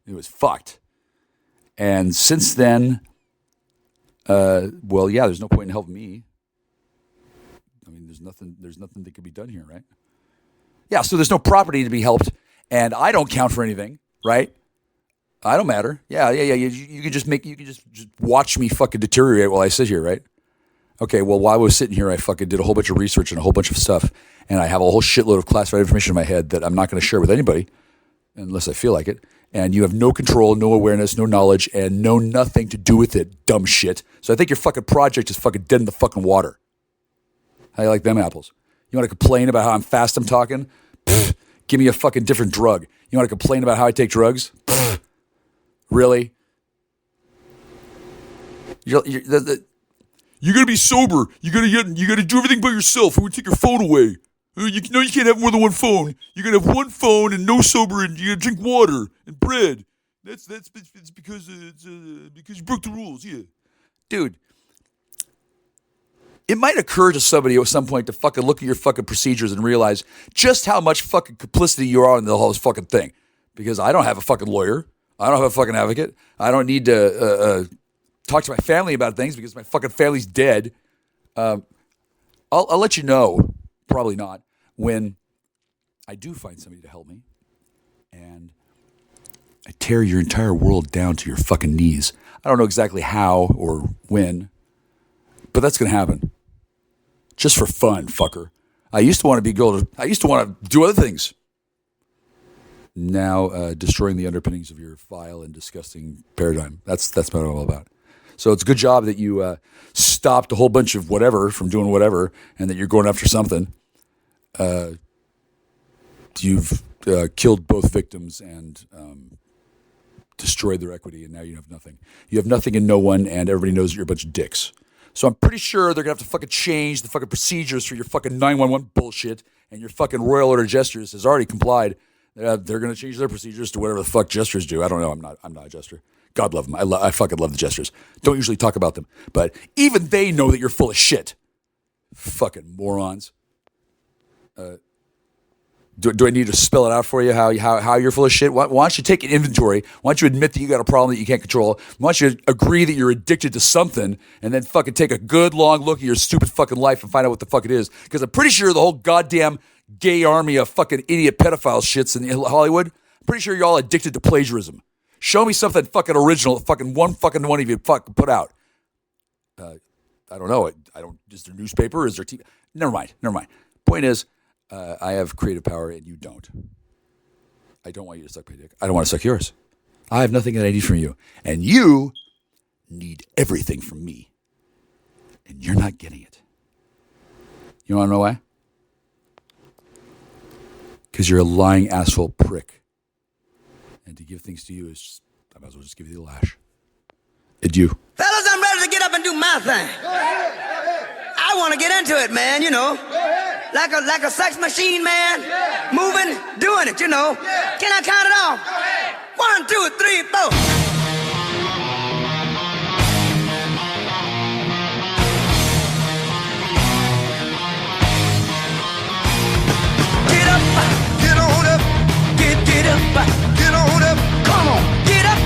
It was fucked. And since then, well, yeah, there's no point in helping me. I mean, there's nothing that can be done here, right? Yeah, so there's no property to be helped, and I don't count for anything, right? I don't matter. Yeah. You can just watch me fucking deteriorate while I sit here, right? Okay, well, while I was sitting here, I fucking did a whole bunch of research and a whole bunch of stuff, and I have a whole shitload of classified information in my head that I'm not going to share with anybody unless I feel like it. And you have no control, no awareness, no knowledge, and no nothing to do with it, dumb shit. So I think your fucking project is fucking dead in the fucking water. How you like them apples? You want to complain about how I'm fast I'm talking? Pfft, give me a fucking different drug. You want to complain about how I take drugs? Pfft, really? You're gonna be sober. You gotta do everything by yourself. We'll take your phone away. You can't have more than one phone. You're gonna have one phone and no sober, and you gotta drink water and bread. It's because you broke the rules. Yeah, dude. It might occur to somebody at some point to fucking look at your fucking procedures and realize just how much fucking complicity you are in the whole fucking thing. Because I don't have a fucking lawyer. I don't have a fucking advocate. I don't need to talk to my family about things because my fucking family's dead. I'll let you know, probably not, when I do find somebody to help me and I tear your entire world down to your fucking knees. I don't know exactly how or when, but that's going to happen. Just for fun, fucker. I used to want to do other things. Now, destroying the underpinnings of your vile and disgusting paradigm. That's what I'm all about. So it's a good job that you stopped a whole bunch of whatever from doing whatever, and that you're going after something. You've killed both victims and destroyed their equity, and now you have nothing. You have nothing and no one, and everybody knows that you're a bunch of dicks. So I'm pretty sure they're going to have to fucking change the fucking procedures for your fucking 911 bullshit, and your fucking Royal Order Gestures has already complied. They're going to change their procedures to whatever the fuck Gestures do. I don't know. I'm not a Jester. God love them. I fucking love the Gestures. Don't usually talk about them. But even they know that you're full of shit. Fucking morons. Do I need to spell it out for you how you're full of shit? Why don't you take an inventory? Why don't you admit that you got a problem that you can't control? Why don't you agree that you're addicted to something and then fucking take a good long look at your stupid fucking life and find out what the fuck it is? Because I'm pretty sure the whole goddamn gay army of fucking idiot pedophile shits in Hollywood, I'm pretty sure you're all addicted to plagiarism. Show me something fucking original, fucking one of you fucking put out. I don't know. Is there newspaper? Is there TV? Never mind. Point is, I have creative power and you don't. I don't want you to suck my dick. I don't want to suck yours. I have nothing that I need from you. And you need everything from me. And you're not getting it. You want to know why? Because you're a lying asshole prick. And to give things to you is just, I might as well just give you the lash. Adieu. Fellas, I'm ready to get up and do my thing. I want to get into it, man, you know. Like a sex machine, man. Moving, doing it, you know. Can I count it off? 1, 2, 3, 4. Get up, get on up, get up, get on up. Come on, get up,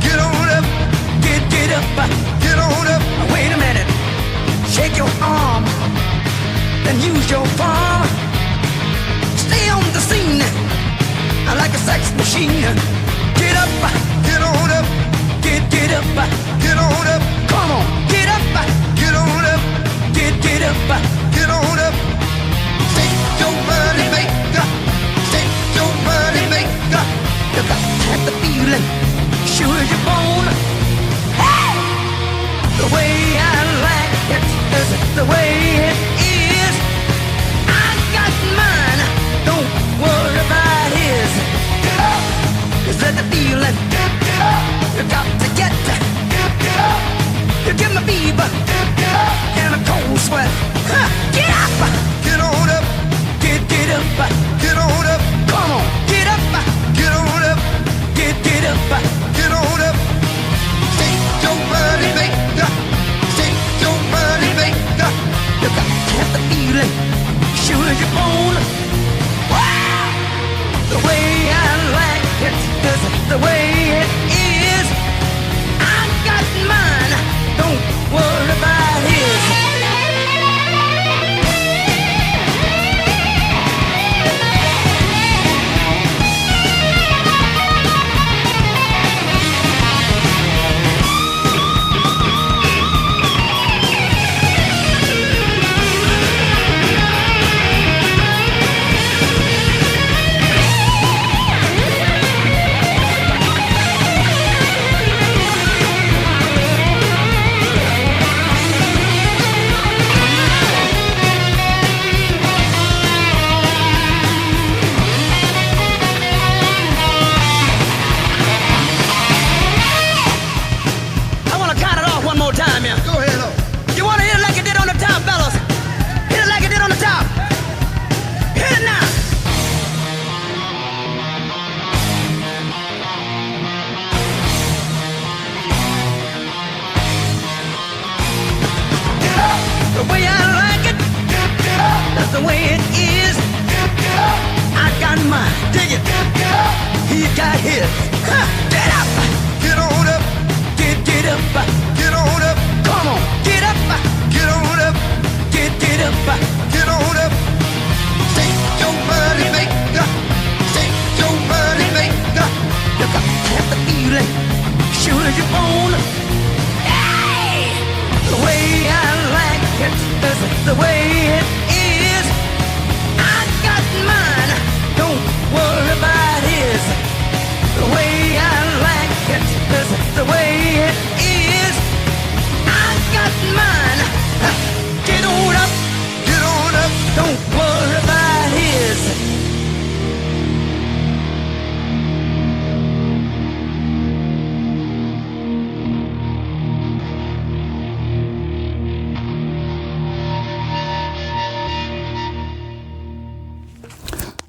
get on up, get up, get on up. Wait a minute, shake your arm, then use your palm. Stay on the scene, like a sex machine. Get up, get on up, get up, get on up. Come on, get up, get on up, get up, get on up. Shake your body, maker, shake your body, maker. You got to have the feeling, sure as you're born. Hey! The way I like it is the way it is. I got mine, don't worry about his. Is that the feeling? You got to get. You give me fever and a cold sweat. Get up, get on up, get up, get on up. Come on, get up, get on up, get up, get on up. Shake your body, maker, shake your body, maker. You got to have the feeling, sure as you're born. Wow! The way I like it is the way it is. I got mine, don't worry about his. Sure as you're born.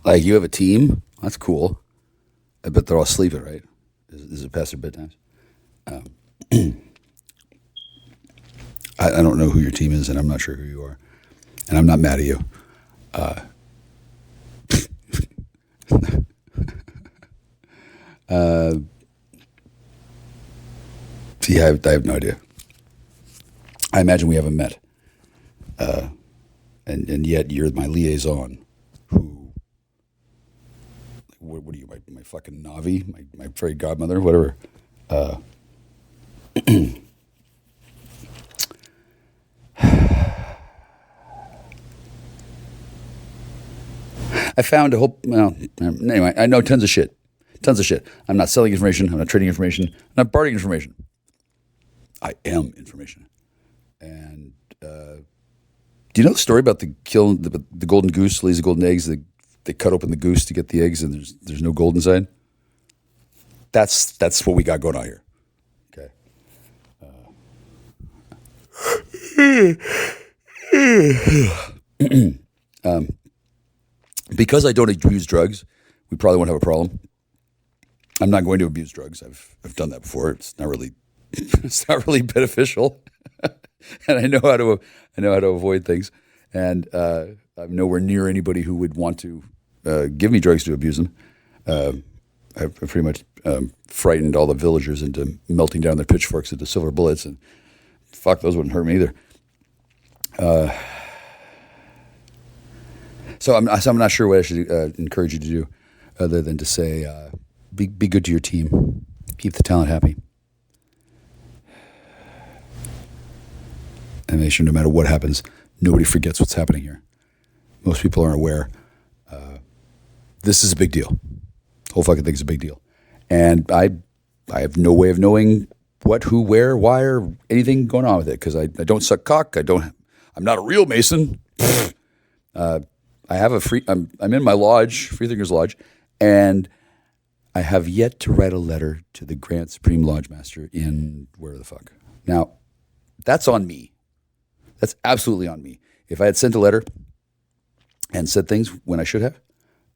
Like, you have a team? That's cool. I bet they're all sleeping, right? Is it past their bedtimes? I don't know who your team is, and I'm not sure who you are. And I'm not mad at you. See, I have no idea. I imagine we haven't met. And yet you're my liaison. Who? What are you? My fucking Navi? My fairy godmother? Whatever. I found a whole. Well, anyway, I know tons of shit. Tons of shit. I'm not selling information. I'm not trading information. I'm not bartering information. I am information. And do you know the story about the golden goose lays the golden eggs? They cut open the goose to get the eggs, and there's no gold inside. That's what we got going on here. Okay. Because I don't abuse drugs, we probably won't have a problem. I'm not going to abuse drugs. I've done that before. It's not really beneficial, and I know how to avoid things. And I'm nowhere near anybody who would want to give me drugs to abuse them. I've pretty much frightened all the villagers into melting down their pitchforks into silver bullets, and fuck, those wouldn't hurt me either. So I'm not sure what I should encourage you to do, other than to say, be good to your team, keep the talent happy, and make sure no matter what happens, nobody forgets what's happening here. Most people aren't aware. This is a big deal. The whole fucking thing's a big deal, and I have no way of knowing what, who, where, why, or anything going on with it, because I don't suck cock. I'm not a real Mason. I have I'm in my lodge, Freethinkers Lodge, and I have yet to write a letter to the Grand Supreme Lodge Master in where the fuck. Now, that's on me. That's absolutely on me. If I had sent a letter and said things when I should have,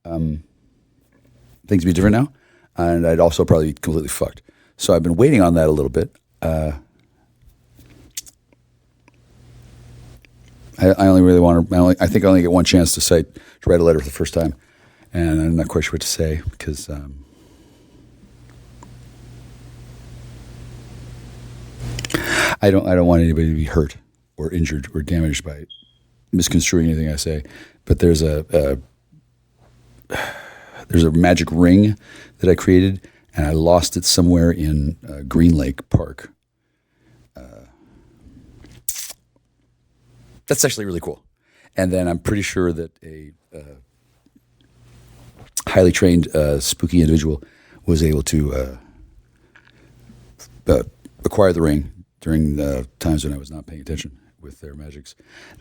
things would be different now, and I'd also probably be completely fucked. So I've been waiting on that a little bit. I only really want to. I think I only get one chance to write a letter for the first time, and I'm not quite sure what to say because I don't want anybody to be hurt or injured or damaged by misconstruing anything I say. But there's a magic ring that I created, and I lost it somewhere in Green Lake Park. That's actually really cool. And then I'm pretty sure that a highly trained spooky individual was able to acquire the ring during the times when I was not paying attention with their magics.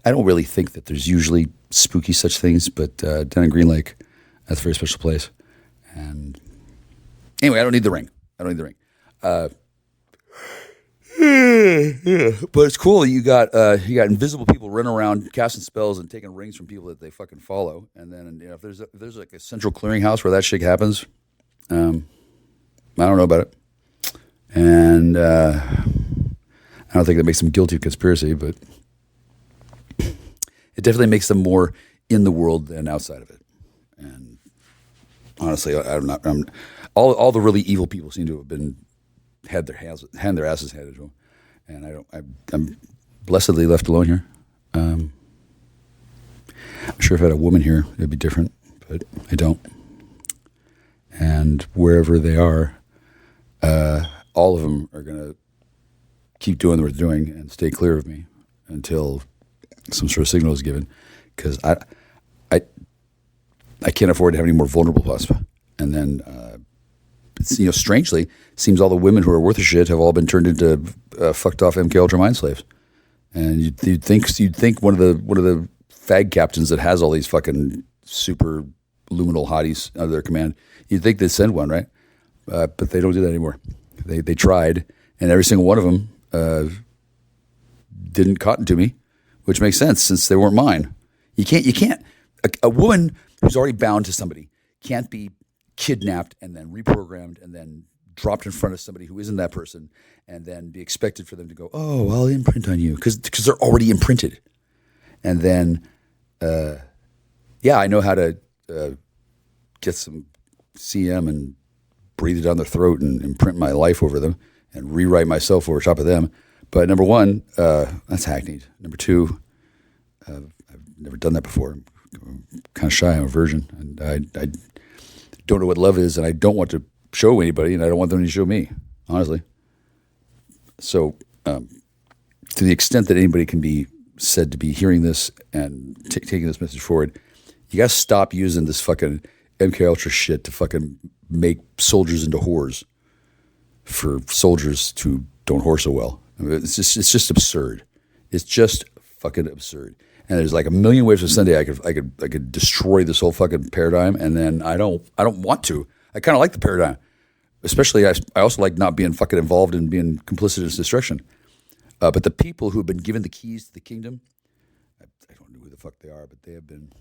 I don't really think that there's usually spooky such things, but down in Green Lake, that's a very special place. And anyway, I don't need the ring. But it's cool. You got invisible people running around casting spells and taking rings from people that they fucking follow. And then if there's like a central clearinghouse where that shit happens, I don't know about it. And I don't think that makes them guilty of conspiracy, but it definitely makes them more in the world than outside of it. And honestly, I'm all the really evil people seem to have had their asses handed to them, and I'm blessedly left alone here. I'm sure if I had a woman here, it'd be different, but I don't. And wherever they are, all of them are going to keep doing what they're doing and stay clear of me until some sort of signal is given, because I can't afford to have any more vulnerable plasma. And then, strangely, it seems all the women who are worth a shit have all been turned into fucked off MK Ultra mind slaves. And you'd think one of the fag captains that has all these fucking super luminal hotties under their command, you'd think they'd send one, right? But they don't do that anymore. They tried, and every single one of them didn't cotton to me, which makes sense since they weren't mine. You can't. A woman who's already bound to somebody can't be kidnapped and then reprogrammed and then dropped in front of somebody who isn't that person and then be expected for them to go, oh, I'll imprint on you because they're already imprinted. And then, I know how to get some CM and breathe it down their throat and imprint my life over them and rewrite myself over top of them. But number one, that's hackneyed. Number two, I've never done that before. I'm kind of shy. I'm a virgin. And I don't know what love is, and I don't want to show anybody, and I don't want them to show me, honestly. So to the extent that anybody can be said to be hearing this and taking this message forward, you got to stop using this fucking MK Ultra shit to fucking make soldiers into whores for soldiers who don't whore so well. I mean, it's just absurd. It's just fucking absurd. And there's like a million ways of Sunday I could destroy this whole fucking paradigm, and then I don't want to. I kind of like the paradigm, especially I also like not being fucking involved in being complicit in its destruction. But the people who have been given the keys to the kingdom, I don't know who the fuck they are, but they have been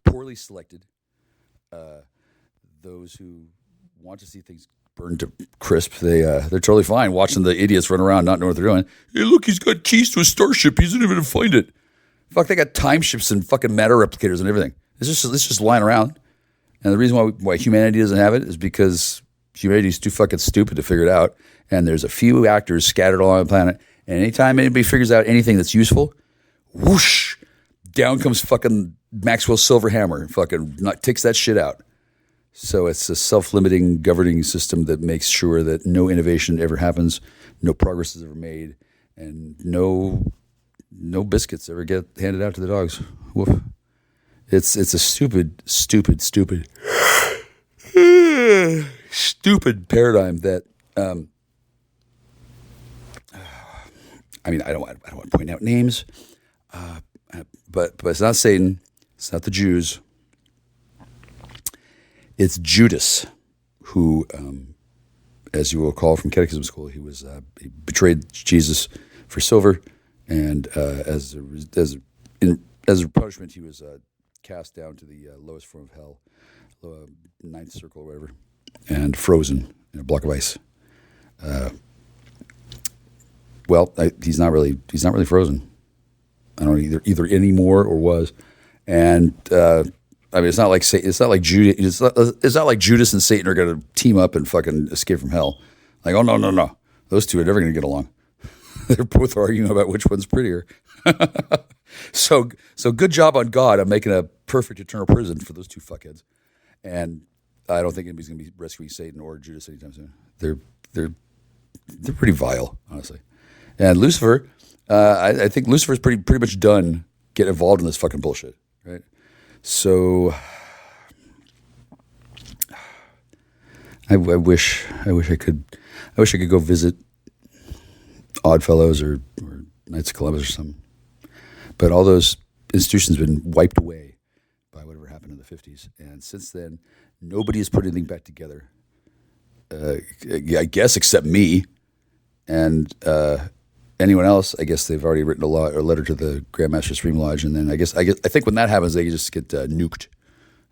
poorly selected. Those who want to see things burned to crisp, they're totally fine watching the idiots run around not knowing what they're doing. Hey, look, he's got keys to a starship. He doesn't even find it. Fuck, they got time ships and fucking matter replicators and everything. It's just lying around. And the reason why humanity doesn't have it is because humanity is too fucking stupid to figure it out. And there's a few actors scattered all on the planet. And anytime anybody figures out anything that's useful, whoosh, down comes fucking Maxwell's silver hammer and fucking takes that shit out. So it's a self-limiting governing system that makes sure that no innovation ever happens, no progress is ever made, and no biscuits ever get handed out to the dogs. Woof. It's a stupid paradigm that I mean, I don't want to point out names, but it's not Satan, it's not the Jews. It's Judas, who, as you will recall from catechism school, he betrayed Jesus for silver, and as a punishment, he was cast down to the lowest form of hell, ninth circle or whatever, and frozen in a block of ice. He's not really frozen. I don't know, either anymore or was, and. I mean, it's not like Judas and Satan are going to team up and fucking escape from hell. Like, oh no, those two are never going to get along. They're both arguing about which one's prettier. So good job on God on making a perfect eternal prison for those two fuckheads. And I don't think anybody's going to be rescuing Satan or Judas anytime soon. They're pretty vile, honestly. And Lucifer, I think Lucifer's pretty much done getting involved in this fucking bullshit, right? So I wish I could go visit Oddfellows or Knights of Columbus or something. But all those institutions have been wiped away by whatever happened in the 50s. And since then, nobody has put anything back together. I guess except me and anyone else. I guess they've already written a letter to the Grandmaster Supreme Lodge, and then I think when that happens, they just get nuked.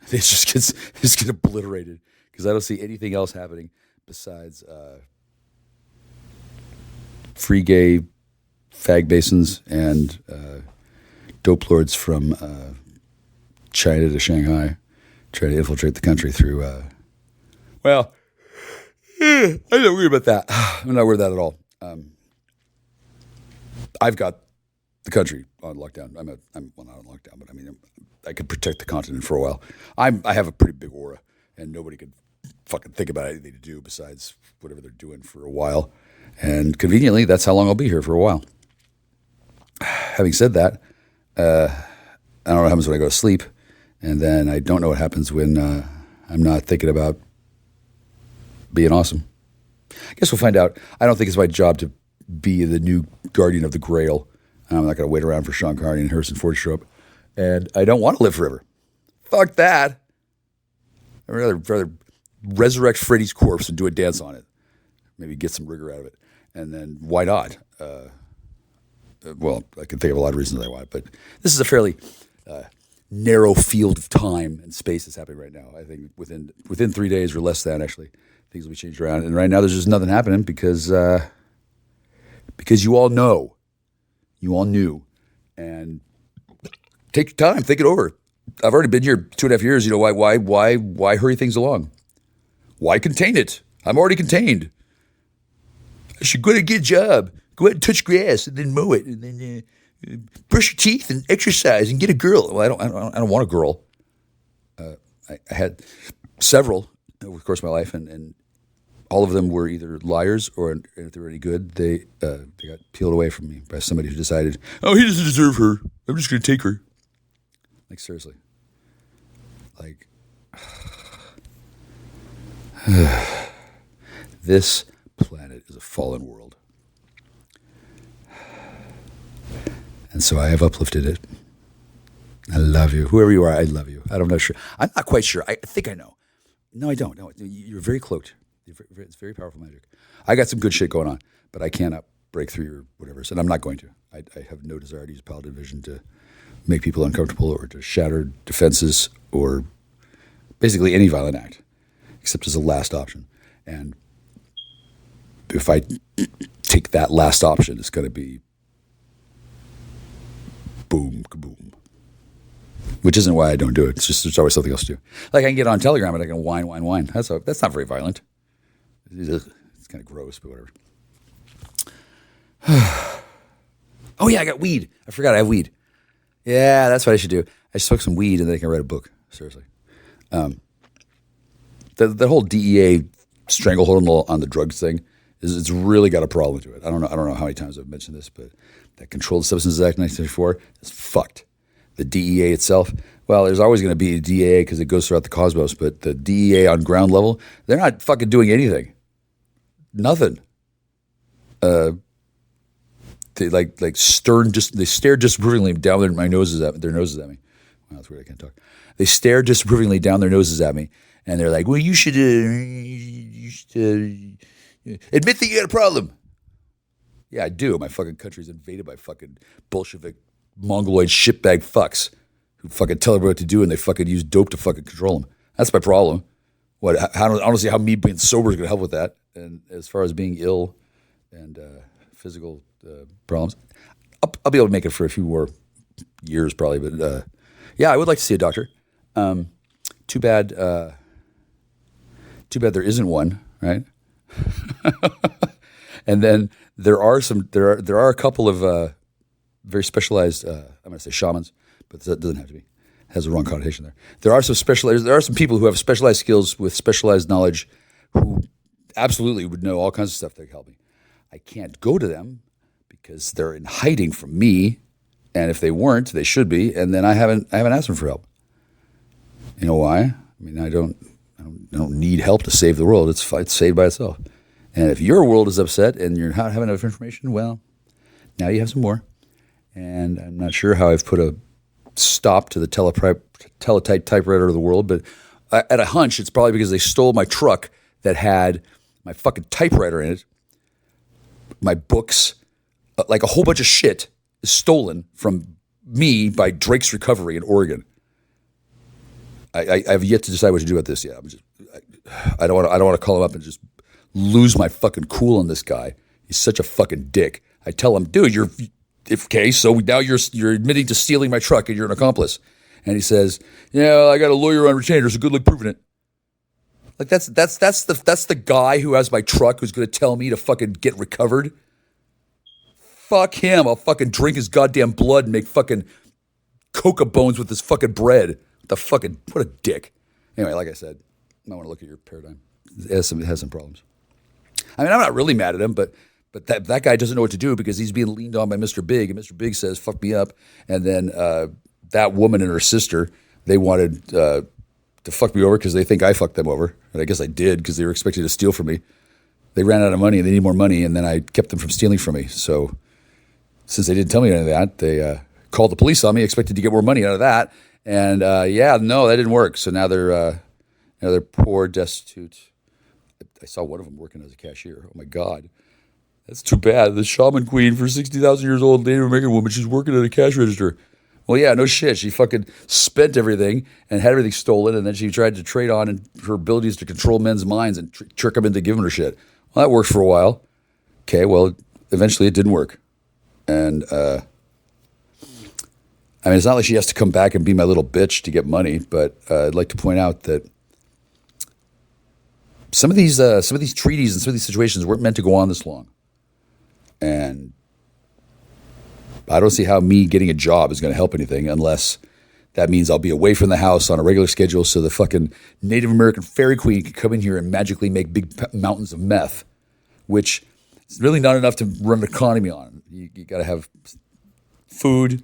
They just get obliterated because I don't see anything else happening besides free gay fag basins and dope lords from China to Shanghai trying to infiltrate the country through. I'm not worried about that. I'm not worried about that at all. I've got the country on lockdown. I'm not on lockdown, but I mean, I could protect the continent for a while. I have a pretty big aura, and nobody could fucking think about anything to do besides whatever they're doing for a while. And conveniently, that's how long I'll be here for a while. Having said that, I don't know what happens when I go to sleep, and then I don't know what happens when I'm not thinking about being awesome. I guess we'll find out. I don't think it's my job to be the new guardian of the Grail. I'm not going to wait around for Sean Connery and Harrison Ford to show up. And I don't want to live forever. Fuck that. I'd rather resurrect Freddy's corpse and do a dance on it. Maybe get some rigor out of it. And then why not? Well, I can think of a lot of reasons I want, but this is a fairly narrow field of time and space that's happening right now. I think within 3 days or less than, actually, things will be changed around. And right now there's just nothing happening because you all know. You all knew. And take your time, think it over. I've already been here 2.5 years. You know, why hurry things along? Why contain it? I'm already contained. I should go to get a job. Go out and touch grass and then mow it and then brush your teeth and exercise and get a girl. Well, I don't want a girl. I had several over the course of my life, and all of them were either liars or, if they were any good, they got peeled away from me by somebody who decided, oh, he doesn't deserve her. I'm just going to take her. Like, seriously. Like, this planet is a fallen world. And so I have uplifted it. I love you. Whoever you are, I love you. I'm not sure. I'm not quite sure. I think I know. No, I don't. No, you're very cloaked. It's very powerful magic. I got some good shit going on, but I cannot break through or whatever. So I'm not going to. I have no desire to use paladin vision to make people uncomfortable or to shatter defenses or basically any violent act, except as a last option. And if I take that last option, it's going to be boom, kaboom. Which isn't why I don't do it. It's just there's always something else to do. Like I can get on Telegram and I can whine. That's not very violent. It's kind of gross, but whatever. Oh yeah, I got weed. I forgot I have weed. Yeah, that's what I should do. I smoke some weed and then I can write a book. Seriously. The whole DEA stranglehold on the drugs thing it's really got a problem to it. I don't know how many times I've mentioned this, but that Controlled Substances Act 1994 is fucked. The DEA itself, well, there's always going to be a DEA because it goes throughout the cosmos, but the DEA on ground level, they're not fucking doing anything. Nothing. They they stare disapprovingly down their noses at me. Wow, that's weird. I can't talk. They stare disapprovingly down their noses at me, and they're like, "Well, you should admit that you got a problem." Yeah, I do. My fucking country's invaded by fucking Bolshevik, Mongoloid shitbag fucks who fucking tell everybody what to do, and they fucking use dope to fucking control them. That's my problem. I don't see how me being sober is going to help with that. And as far as being ill and physical problems, I'll be able to make it for a few more years probably. But yeah, I would like to see a doctor. Too bad there isn't one, right? And then there are a couple of very specialized. I'm going to say shamans, but that doesn't have to be. It has a wrong connotation there. There are some people who have specialized skills with specialized knowledge who absolutely would know all kinds of stuff that could help me. I can't go to them because they're in hiding from me, and if they weren't, they should be. And then I haven't asked them for help. You know why? I mean, I don't need help to save the world. It's saved by itself. And if your world is upset and you're not having enough information, well, now you have some more. And I'm not sure how I've put a stop to the teletype typewriter of the world, but at a hunch, it's probably because they stole my truck that had my fucking typewriter in it, my books, like a whole bunch of shit is stolen from me by Drake's Recovery in Oregon. I have yet to decide what to do about this yet. I don't want to call him up and just lose my fucking cool on this guy. He's such a fucking dick. I tell him, dude, so now you're admitting to stealing my truck and you're an accomplice. And he says, yeah, I got a lawyer on retainer, so good luck proving it. Like that's the guy who has my truck who's going to tell me to fucking get recovered. Fuck him. I'll fucking drink his goddamn blood and make fucking coca bones with his fucking bread. What a dick. Anyway, like I said, I want to look at your paradigm. It has some problems. I mean, I'm not really mad at him, but that guy doesn't know what to do because he's being leaned on by Mr. Big, and Mr. Big says, fuck me up. And then that woman and her sister, they wanted to fuck me over because they think I fucked them over. And I guess I did because they were expecting to steal from me. They ran out of money and they need more money, and then I kept them from stealing from me. So since they didn't tell me any of that, they called the police on me, expected to get more money out of that. And that didn't work. So now they're poor, destitute. I saw one of them working as a cashier. Oh my God. That's too bad. The shaman queen for 60,000 years old Native American woman, she's working at a cash register. Well, yeah, no shit. She fucking spent everything and had everything stolen, and then she tried to trade on her abilities to control men's minds and trick them into giving her shit. Well, that worked for a while. Okay, well, eventually it didn't work. And, I mean, it's not like she has to come back and be my little bitch to get money, but I'd like to point out that some of these treaties and some of these situations weren't meant to go on this long. And I don't see how me getting a job is going to help anything unless that means I'll be away from the house on a regular schedule so the fucking Native American fairy queen can come in here and magically make big mountains of meth, which is really not enough to run an economy on. You got to have food,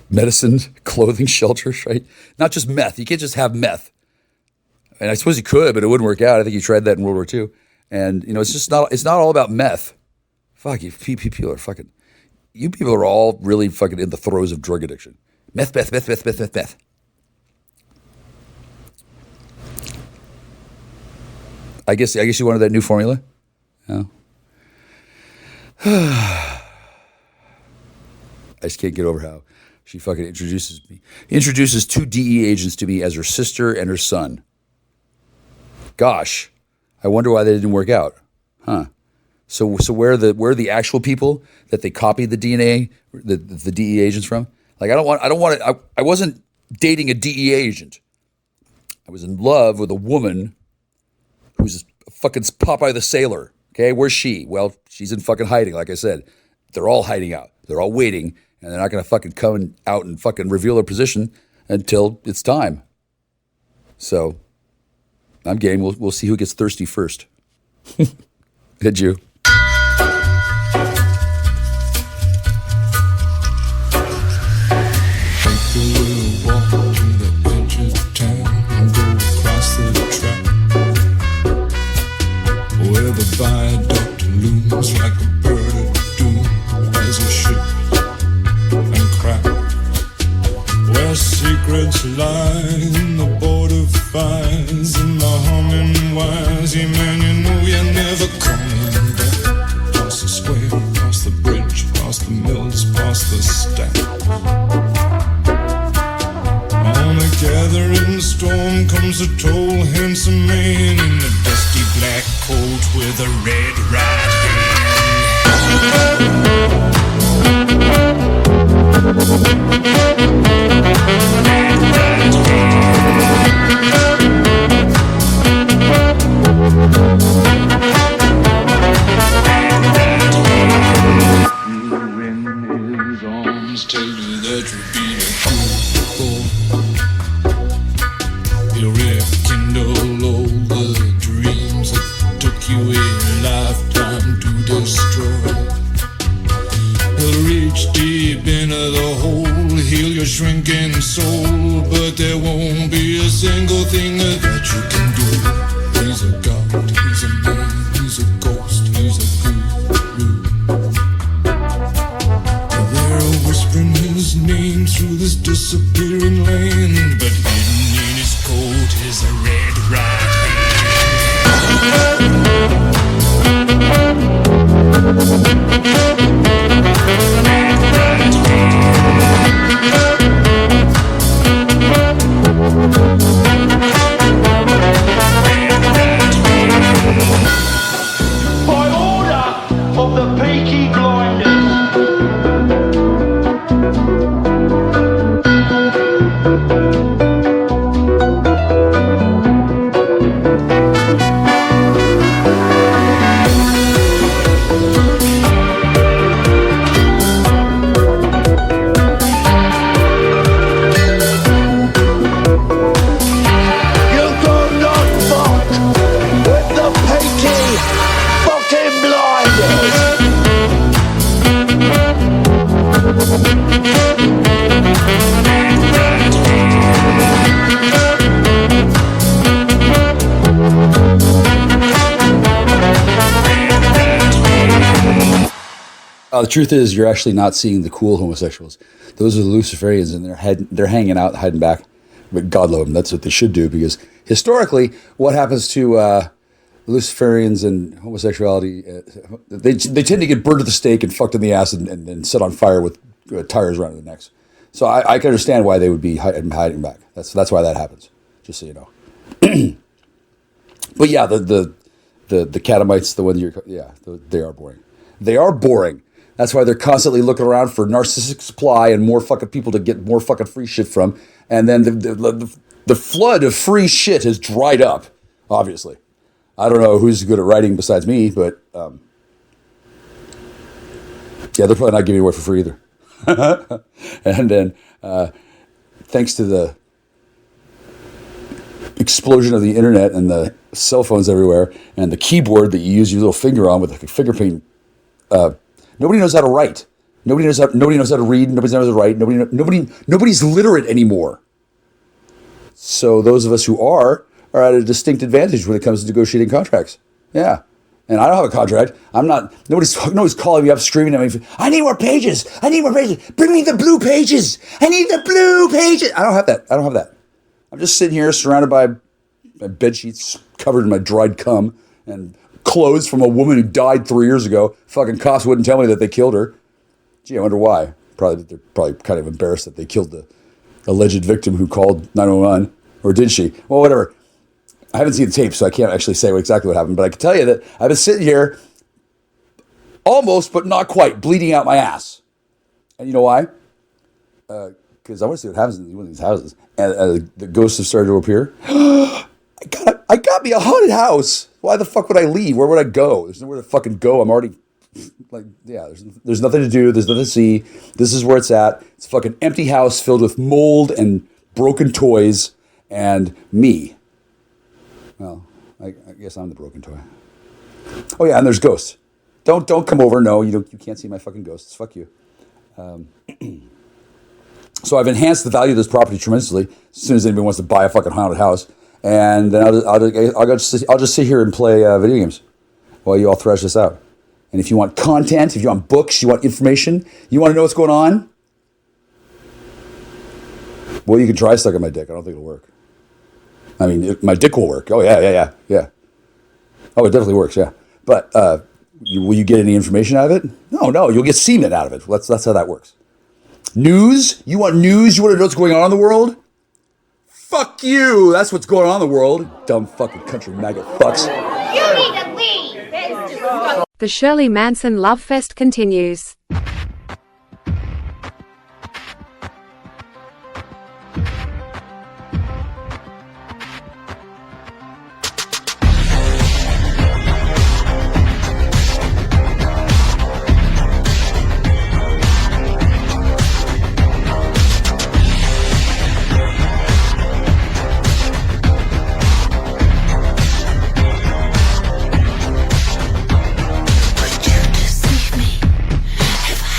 medicine, clothing, shelters, right? Not just meth. You can't just have meth. And I suppose you could, but it wouldn't work out. I think you tried that in World War II. And, it's not all about meth. Fuck, you people are fucking, you people are all really fucking in the throes of drug addiction. Meth. I guess you wanted that new formula? No. I just can't get over how she fucking introduces two DE agents to me as her sister and her son. Gosh, I wonder why that didn't work out. Huh. So where are the actual people that they copied the DNA, the DE agents from? Like, I wasn't dating a DE agent. I was in love with a woman who's a fucking Popeye the Sailor. Okay, where's she? Well, she's in fucking hiding, like I said. They're all hiding out. They're all waiting, and they're not going to fucking come out and fucking reveal their position until it's time. So, I'm game. We'll see who gets thirsty first. Did you? Viaduct looms like a bird of doom as a ship and crack. Where secrets lie in the border fires and the humming wires. Yeah, man, you know you're never coming back. Past the square, past the bridge, past the mills, past the stack. On a gathering storm comes a tall, handsome man in a dusty black coat with a red right you in his arms tell you that you'll be a good boy. He'll rekindle all the dreams that took you a lifetime to destroy. He'll reach deep into the hole, heal your shrinking soul, but there won't be a single thing that you can do. He's a god, he's a man, he's a ghost, he's a guru. They're whispering his name through this disappearing land, but hidden in his coat is a red right By order of the Peaky Blinders. You do not fuck with the Peaky fucking Blinders. The truth is, you're actually not seeing the cool homosexuals. Those are the Luciferians, and they're hanging out, hiding back. But God love them. That's what they should do, because historically, what happens to Luciferians and homosexuality, they tend to get burned at the stake and fucked in the ass and set on fire with tires around their necks. So I can understand why they would be hiding back. That's why that happens. Just so you know. But yeah, the catamites, the one they are boring. They are boring. That's why they're constantly looking around for narcissistic supply and more fucking people to get more fucking free shit from. And then the flood of free shit has dried up, obviously. I don't know who's good at writing besides me, but yeah, they're probably not giving it away for free either. And then thanks to the explosion of the internet and the cell phones everywhere and the keyboard that you use your little finger on with a finger paint, nobody knows how to write. Nobody knows how to read. Nobody knows how to write. Nobody's literate anymore. So those of us who are at a distinct advantage when it comes to negotiating contracts. Yeah. And I don't have a contract. Nobody's calling me up screaming at me, I need more pages. Bring me the blue pages. I need the blue pages. I don't have that. I'm just sitting here surrounded by my bed sheets covered in my dried cum and clothes from a woman who died 3 years ago. Fucking cops wouldn't tell me that they killed her. Gee, I wonder why. They're probably kind of embarrassed that they killed the alleged victim who called 911. Or did she? Well, whatever. I haven't seen the tape, so I can't actually say exactly what happened. But I can tell you that I've been sitting here almost, but not quite, bleeding out my ass. And you know why? Because I want to see what happens in one of these houses. And the ghosts have started to appear. I got me a haunted house. Why the fuck would I leave? Where would I go? There's nowhere to fucking go. I'm already there's nothing to do. There's nothing to see. This is where it's at. It's a fucking empty house filled with mold and broken toys and me. Well, I guess I'm the broken toy. Oh yeah, and there's ghosts. Don't come over. No, you can't see my fucking ghosts. Fuck you. So I've enhanced the value of this property tremendously. As soon as anybody wants to buy a fucking haunted house, and then I'll just sit here and play video games while you all thrash this out. And if you want content, if you want books, you want information, you want to know what's going on, well, you can try sucking my dick. I don't think it'll work. I mean, my dick will work. Oh yeah. Oh, it definitely works. Yeah, but will you get any information out of it? No. You'll get semen out of it. That's how that works. News? You want news? You want to know what's going on in the world? Fuck you! That's what's going on in the world. Dumb fucking country maggot fucks. You need to leave. The Shirley Manson Love Fest continues. Would you deceive me if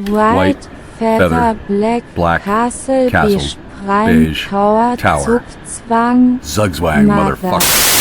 White, Feather, Black, Castle, Beige, Tower, Zugzwang, Zugzwang, Mother. motherfucker.